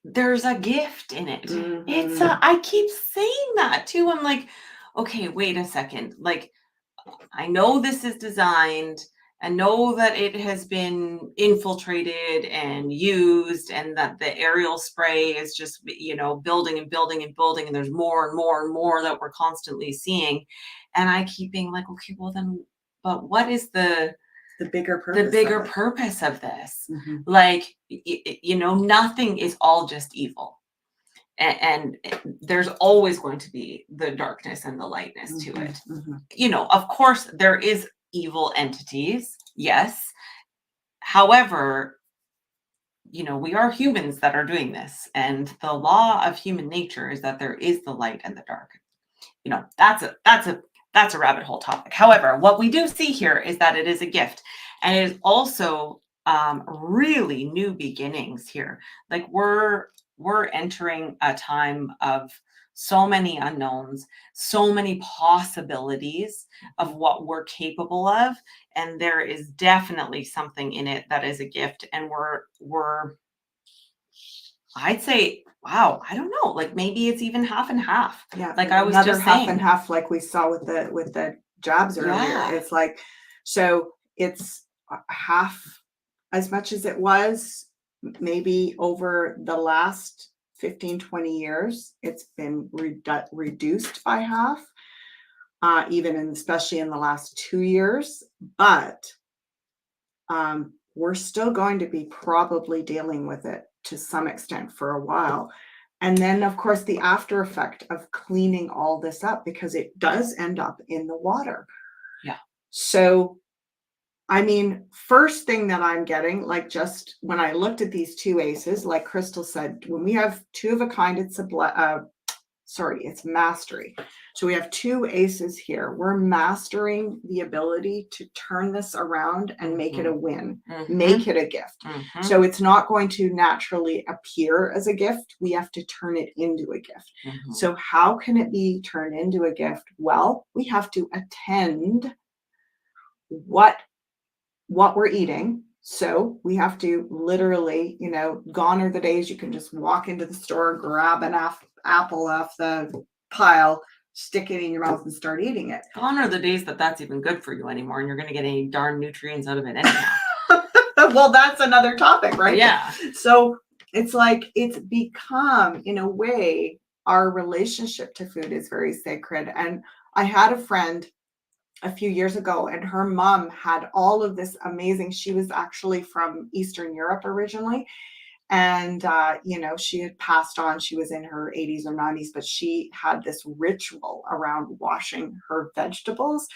There's a gift in it. I keep saying that too. I'm like, okay, wait a second. Like, I know this is designed. I know that it has been infiltrated and used, and that the Ariel spray is just, you know, building and building and building, and there's more and more and more that we're constantly seeing. And I keep being like, okay, well then, but what is the bigger purpose of this? Like, you know, nothing is all just evil. And there's always going to be the darkness and the lightness to it. You know, of course, there is evil entities, yes. However, you know, we are humans that are doing this, and the law of human nature is that there is the light and the dark. You know, that's a rabbit hole topic. However, what we do see here is that it is a gift, and it is also really new beginnings here. Like we're entering a time of so many unknowns, so many possibilities of what we're capable of, and there is definitely something in it that is a gift. And we're I'd say, wow, I don't know, like maybe it's even half and half. Yeah, like I was another just half saying. and half, like we saw with the jobs earlier. Yeah. It's like, so it's half as much as it was maybe over the last 15, 20 years. It's been reduced by half. especially in the last 2 years. But we're still going to be probably dealing with it to some extent for a while. And then, of course, the after effect of cleaning all this up, because it does end up in the water. Yeah. So, I mean, first thing that I'm getting, like just when I looked at these two aces, like Crystal said, when we have two of a kind, it's it's mastery. So we have two aces here. We're mastering the ability to turn this around and make it a win, make it a gift. So it's not going to naturally appear as a gift. We have to turn it into a gift. So how can it be turned into a gift? Well, we have to attend what we're eating. So we have to literally, gone are the days you can just walk into the store, grab an apple off the pile, stick it in your mouth and start eating it. Gone are the days that that's even good for you anymore, and you're going to get any darn nutrients out of it anyhow. Well, that's another topic, right? Yeah. So it's like, it's become, in a way, our relationship to food is very sacred. And I had a friend a few years ago, and her mom had all of this amazing, she was actually from Eastern Europe originally. And, she had passed on, she was in her 80s or 90s, but she had this ritual around washing her vegetables.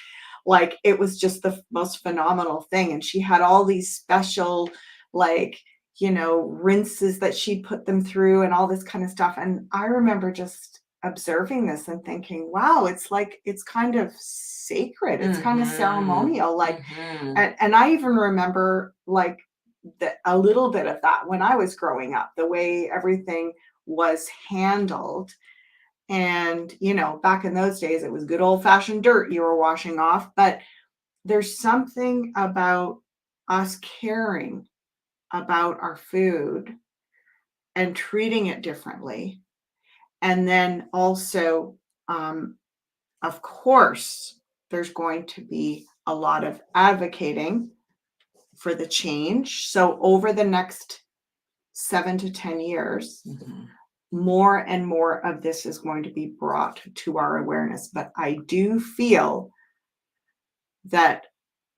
Like, it was just the most phenomenal thing. And she had all these special, rinses that she'd put them through and all this kind of stuff. And I remember just observing this and thinking, wow, it's kind of sacred. It's kind of ceremonial. And I even remember a little bit of that when I was growing up, the way everything was handled. And, back in those days, it was good old fashioned dirt you were washing off. But there's something about us caring about our food and treating it differently. And then also, of course, there's going to be a lot of advocating for the change. So over the next 7 to 10 years, more and more of this is going to be brought to our awareness. But I do feel that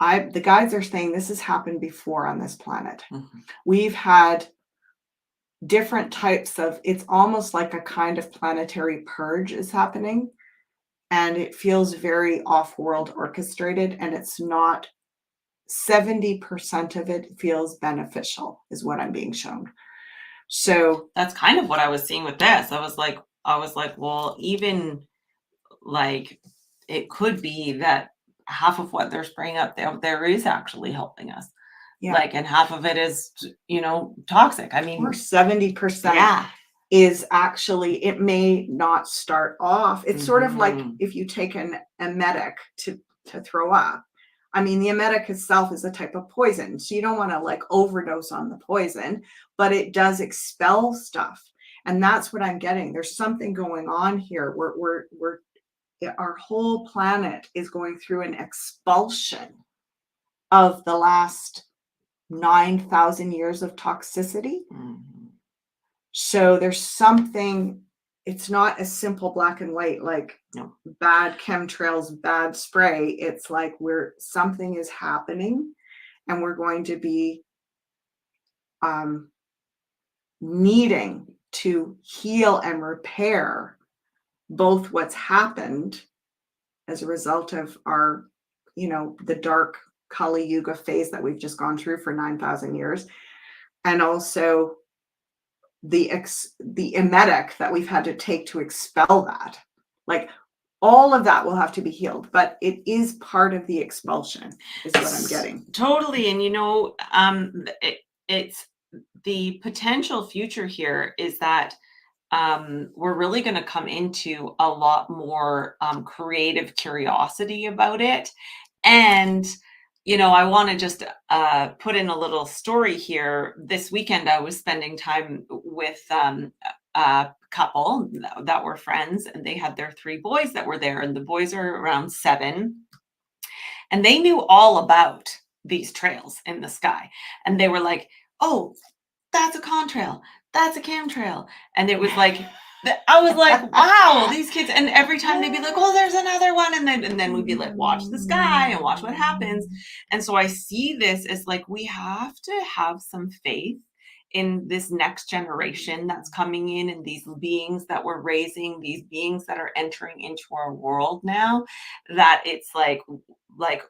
the guides are saying this has happened before on this planet. We've had different types of, it's almost like a kind of planetary purge is happening. And it feels very off-world orchestrated, and it's not 70% of it feels beneficial, is what I'm being shown. So that's kind of what I was seeing with this. I was like, well, even like it could be that half of what they're spraying up there is actually helping us. Yeah. And half of it is, toxic. I mean, or 70% is actually, it may not start off. It's sort of like if you take an emetic to throw up. I mean, the emetic itself is a type of poison. So you don't want to overdose on the poison, but it does expel stuff. And that's what I'm getting. There's something going on here. Our whole planet is going through an expulsion of the last 9,000 years of toxicity. So there's something, it's not a simple black and white, bad chemtrails, bad spray. It's like something is happening, and we're going to be needing to heal and repair both what's happened as a result of our, the dark Kali Yuga phase that we've just gone through for 9,000 years. And also the emetic that we've had to take to expel that. All of that will have to be healed, but it is part of the expulsion, is what I'm getting. Totally. And, it's the potential future here is that we're really going to come into a lot more creative curiosity about it. And, I want to just put in a little story here. This weekend, I was spending time with a couple that were friends, and they had their 3 boys that were there, and the boys are around 7. And they knew all about these trails in the sky. And they were like, oh, that's a contrail. That's a chemtrail. And it was like, I was like, wow, these kids, and every time they'd be like, oh, there's another one, and then we'd be like, watch the sky and watch what happens. And so I see this as like, we have to have some faith in this next generation that's coming in, and these beings that we're raising, these beings that are entering into our world now, that it's like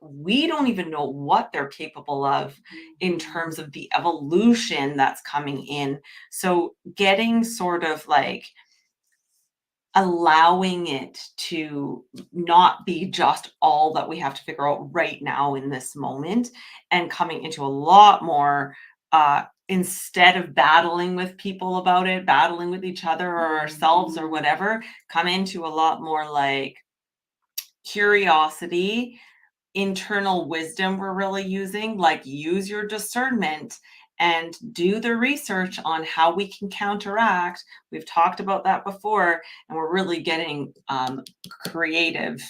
we don't even know what they're capable of in terms of the evolution that's coming in. So getting sort of like allowing it to not be just all that we have to figure out right now in this moment, and coming into a lot more instead of battling with people about it, battling with each other or ourselves or whatever, come into a lot more like curiosity, internal wisdom. We're really using, like, use your discernment and do the research on how we can counteract. We've talked about that before, and we're really getting creative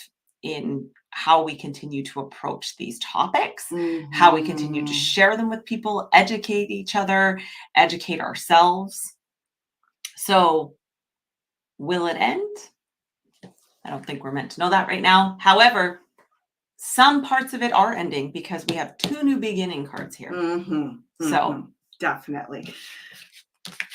in how we continue to approach these topics, how we continue to share them with people, educate each other, educate ourselves. So will it end? I don't think we're meant to know that right now. However, some parts of it are ending because we have 2 new beginning cards here. So definitely.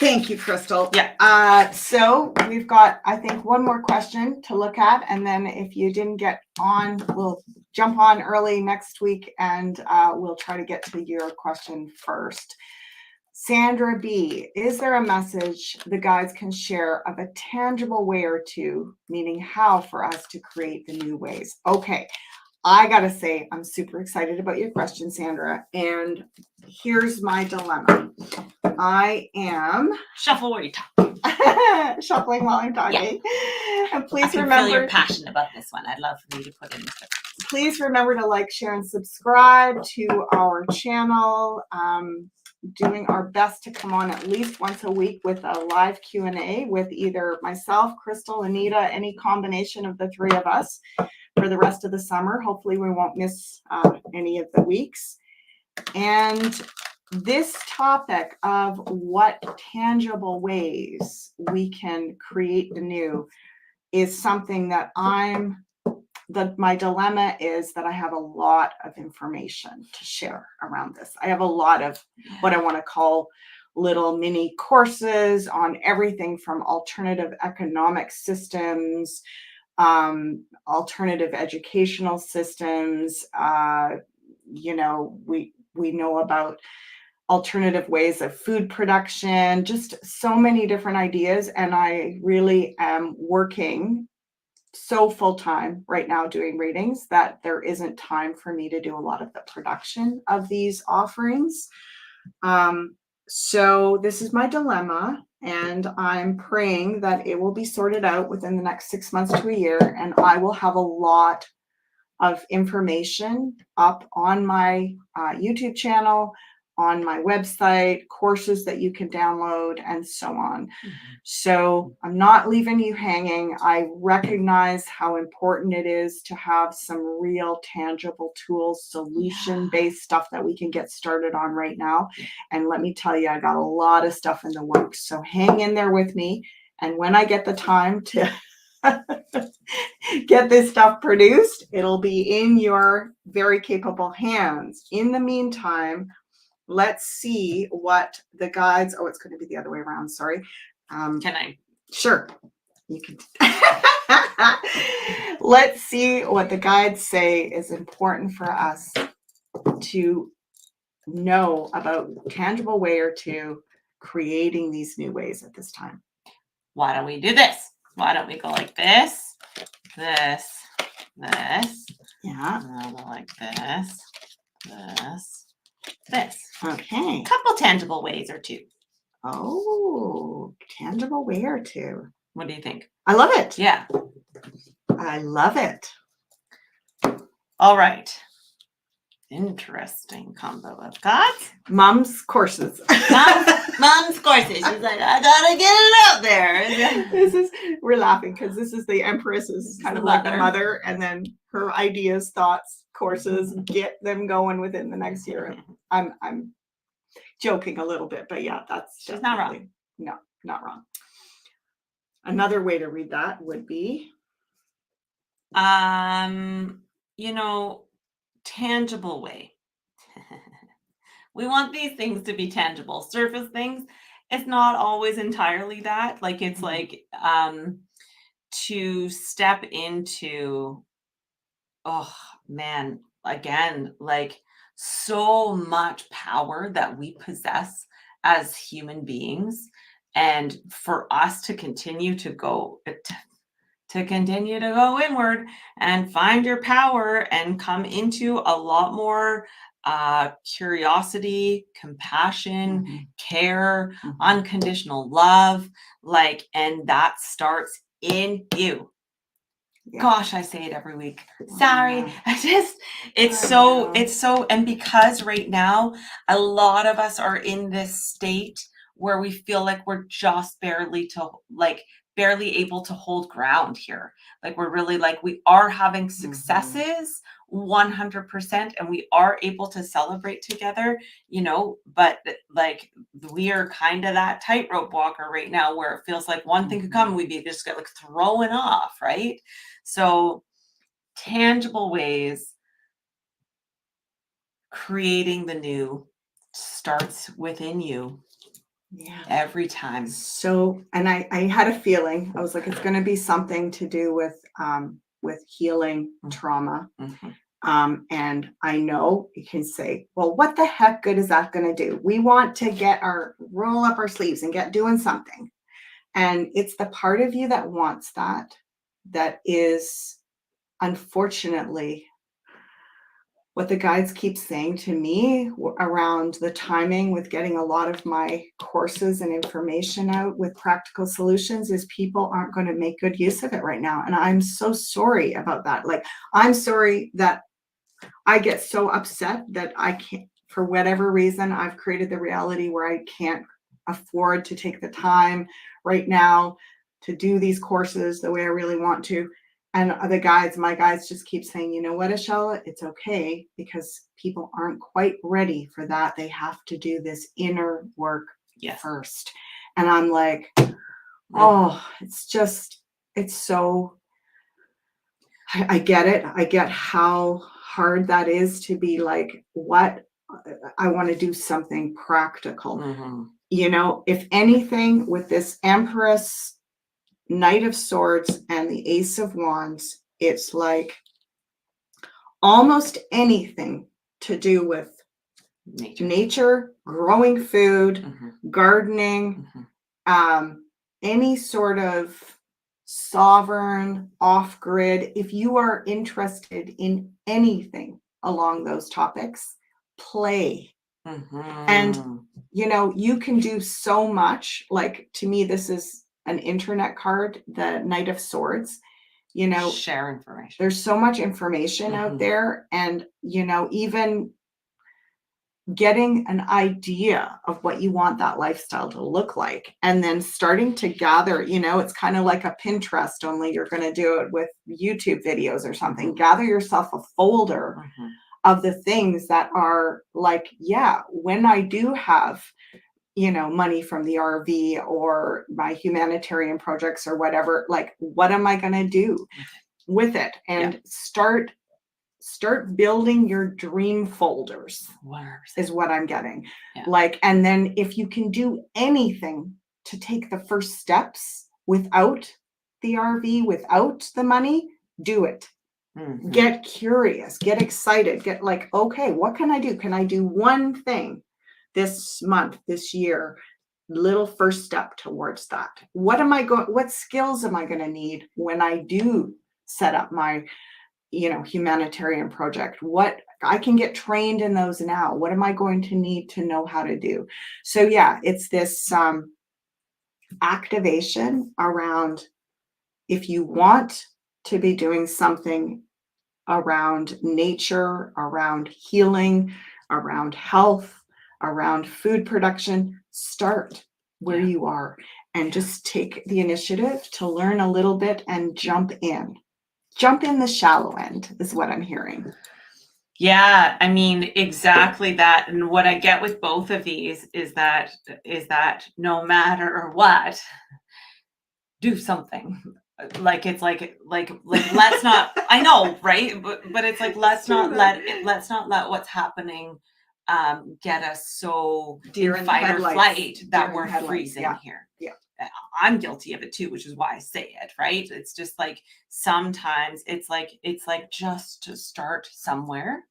Thank you, Crystal. Yeah. So we've got, I think, one more question to look at, and then if you didn't get on, we'll jump on early next week, and we'll try to get to your question first. Sandra B, is there a message the guides can share of a tangible way or two, meaning how for us to create the new ways? Okay. I gotta say, I'm super excited about your question, Sandra. And here's my dilemma. I am shuffle while you talk. Shuffling while I'm talking. Yeah. And please I remember, feel you're passionate about this one. I'd love for you to put in. Please remember to like, share, and subscribe to our channel. Doing our best to come on at least once a week with a live Q&A with either myself, Crystal, Anita, any combination of the 3 of us for the rest of the summer. Hopefully we won't miss any of the weeks. And this topic of what tangible ways we can create the new is something that my dilemma is that I have a lot of information to share around this. I have a lot of what I want to call little mini courses on everything from alternative economic systems, alternative educational systems. We know about alternative ways of food production, just so many different ideas. And I really am working so full-time right now doing readings that there isn't time for me to do a lot of the production of these offerings. So this is my dilemma, and I'm praying that it will be sorted out within the next 6 months to a year, and I will have a lot of information up on my YouTube channel, on my website, courses that you can download, and so on. So I'm not leaving you hanging. I recognize how important it is to have some real tangible tools, solution-based stuff that we can get started on right now. And let me tell you, I got a lot of stuff in the works. So hang in there with me. And when I get the time to get this stuff produced, it'll be in your very capable hands. In the meantime, let's see what the guides, it's going to be the other way around, sorry. Can I? Sure. You can. Let's see what the guides say is important for us to know about tangible way or two creating these new ways at this time. Why don't we do this? Why don't we go like this, this. Yeah. And I'll go like this. Okay. Couple tangible ways or two. Oh, tangible way or two. What do you think? I love it. Yeah. I love it. All right. Interesting combo of cards. Mom's courses. Mom's courses. She's like, I gotta get it out there. We're laughing because this is the Empress is kind of like the mother, and then her ideas, thoughts, courses, get them going within the next year. I'm joking a little bit, but yeah, that's she's not wrong. No, not wrong. Another way to read that would be, you know, tangible way. We want these things to be tangible. Surface things, it's not always entirely that. Like it's like to step into, oh man, again, like so much power that we possess as human beings. And for us to continue to go inward and find your power and come into a lot more curiosity, compassion, care, unconditional love, like, and that starts in you. yeah. Gosh, I say it every week. Sorry. Yeah. It's I so, and because right now, a lot of us are in this state where we feel like we're just barely able to hold ground here. Like we're really like, we are having successes 100% and we are able to celebrate together, you know, but like we are kind of that tightrope walker right now where it feels like one thing could come and we'd be just get like thrown off, right? So tangible ways, creating the new starts within you Yeah. every time. So, and I had a feeling, I was like, it's going to be something to do with healing trauma. And I know you can say, well, what the heck good is that going to do? We want to roll up our sleeves and get doing something. And it's the part of you that wants that is unfortunately what the guides keep saying to me around the timing with getting a lot of my courses and information out with practical solutions is people aren't going to make good use of it right now. And I'm so sorry about that. Like, I'm sorry that I get so upset that I can't, for whatever reason, I've created the reality where I can't afford to take the time right now to do these courses the way I really want to. And my guides just keep saying, you know what, Ashella, it's okay because people aren't quite ready for that. They have to do this inner work first. And I'm like, oh, it's so, I get it. I get how hard that is to be like, what? I want to do something practical. You know, if anything, with this Empress, Knight of Swords, and the Ace of Wands, it's like almost anything to do with nature, growing food, gardening, any sort of sovereign, off-grid. If you are interested in anything along those topics, play. And, you know, you can do so much. Like, to me, this is an internet card, the Knight of Swords. You know, share information. There's so much information out there. And, you know, even getting an idea of what you want that lifestyle to look like, and then starting to gather, you know, it's kind of like a Pinterest, only you're going to do it with YouTube videos or something. Gather yourself a folder of the things that are like, yeah, when I do have, you know, money from the RV or my humanitarian projects or whatever, like, what am I going to do with it? And start building your dream folders 100%. is what I'm getting. Like, and then if you can do anything to take the first steps without the RV, without the money, do it. Get curious, get excited, get like, okay, what can I do? Can I do one thing this month, this year? Little first step towards that. What skills am I going to need when I do set up my, you know, humanitarian project? What I can get trained in those now. What am I going to need to know how to do? So yeah, it's this activation around, if you want to be doing something around nature, around healing, around health, around food production, start where you are and just take the initiative to learn a little bit and jump in the shallow end is what I'm hearing. Yeah, I mean, exactly that. And what I get with both of these is that no matter what, do something. Like it's like let's not. I know, right? But it's like let's not let what's happening get us so Deer in in the fight or headlights. flight that Deer in the we're headlights, freezing yeah. here. Yeah. I'm guilty of it too, which is why I say it, right? It's just like sometimes it's like just to start somewhere,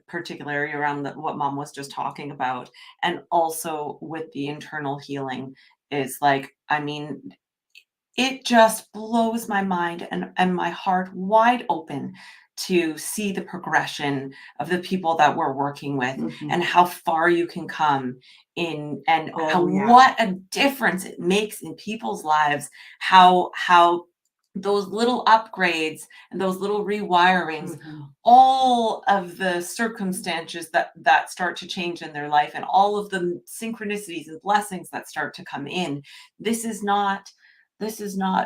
particularly around what mom was just talking about, and also with the internal healing is like, I mean, it just blows my mind and my heart wide open to see the progression of the people that we're working with Mhm. and how far you can come in, and how Oh, yeah. what a difference it makes in people's lives, how those little upgrades and those little rewirings, Mhm. all of the circumstances that start to change in their life, and all of the synchronicities and blessings that start to come in. This is not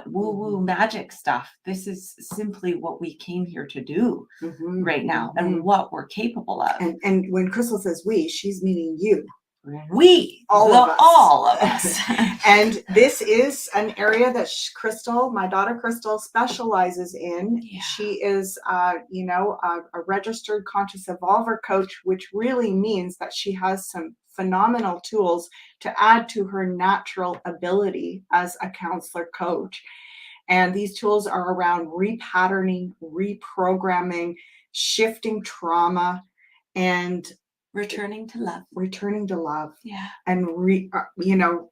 woo woo magic stuff. This is simply what we came here to do Mhm. right now, Mhm. and what we're capable of. And when Crystal says we, she's meaning you. We, All of us. all of us. And this is an area that Crystal, my daughter Crystal, specializes in. Yeah. She is, a registered conscious evolver coach, which really means that she has some phenomenal tools to add to her natural ability as a counselor coach. And these tools are around repatterning, reprogramming, shifting trauma, and Returning to love. Yeah. And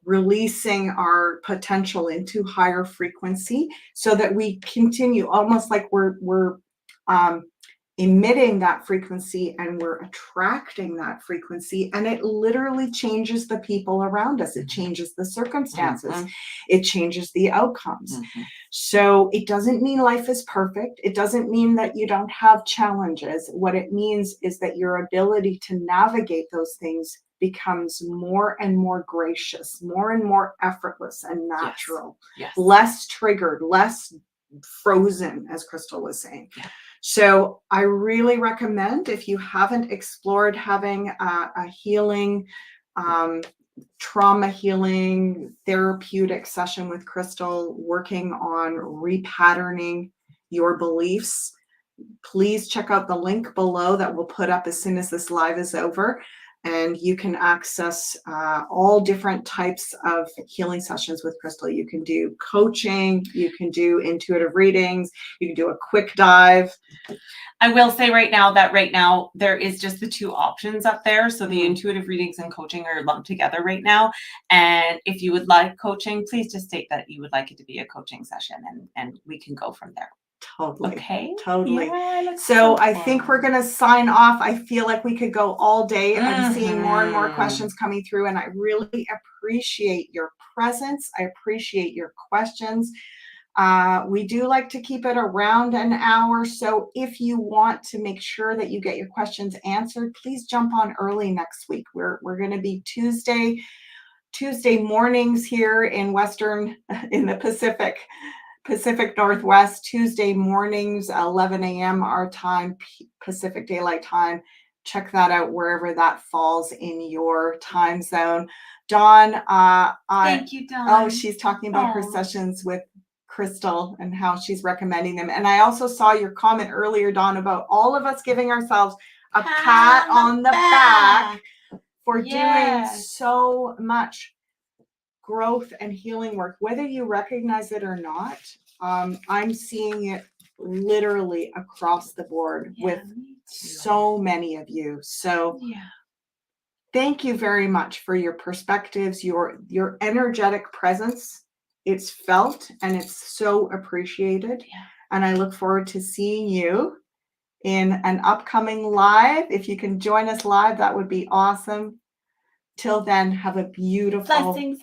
releasing our potential into higher frequency so that we continue, almost like we're emitting that frequency and we're attracting that frequency, and it literally changes the people around us. It changes the circumstances. Mhm. It changes the outcomes. Mhm. So it doesn't mean life is perfect. It doesn't mean that you don't have challenges. What it means is that your ability to navigate those things becomes more and more gracious, more and more effortless and natural. Yes. Less triggered, less frozen, as Crystal was saying. Yeah. So I really recommend, if you haven't explored having a healing, trauma healing, therapeutic session with Crystal, working on repatterning your beliefs, please check out the link below that we'll put up as soon as this live is over. And you can access all different types of healing sessions with Crystal. You can do coaching, you can do intuitive readings, you can do a quick dive. I will say right now there is just the two options up there. So the intuitive readings and coaching are lumped together right now. And if you would like coaching, please just state that you would like it to be a coaching session, and we can go from there. Totally. Okay. Totally. Yeah, so I think we're going to sign off. I feel like we could go all day. I'm seeing more and more questions coming through, and I really appreciate your presence. I appreciate your questions. We do like to keep it around an hour. So if you want to make sure that you get your questions answered, please jump on early next week. We're going to be Tuesday mornings here in the Pacific Northwest, Tuesday mornings, 11 a.m. our time, Pacific Daylight Time. Check that out wherever that falls in your time zone. Dawn, thank you, Dawn. Oh, she's talking about her sessions with Crystal and how she's recommending them. And I also saw your comment earlier, Dawn, about all of us giving ourselves a pat on the back for doing so much growth and healing work, whether you recognize it or not. I'm seeing it literally across the board with so many of you. So thank you very much for your perspectives, your energetic presence. It's felt and it's so appreciated. And I look forward to seeing you in an upcoming live. If you can join us live, that would be awesome. Till then, have a beautiful week.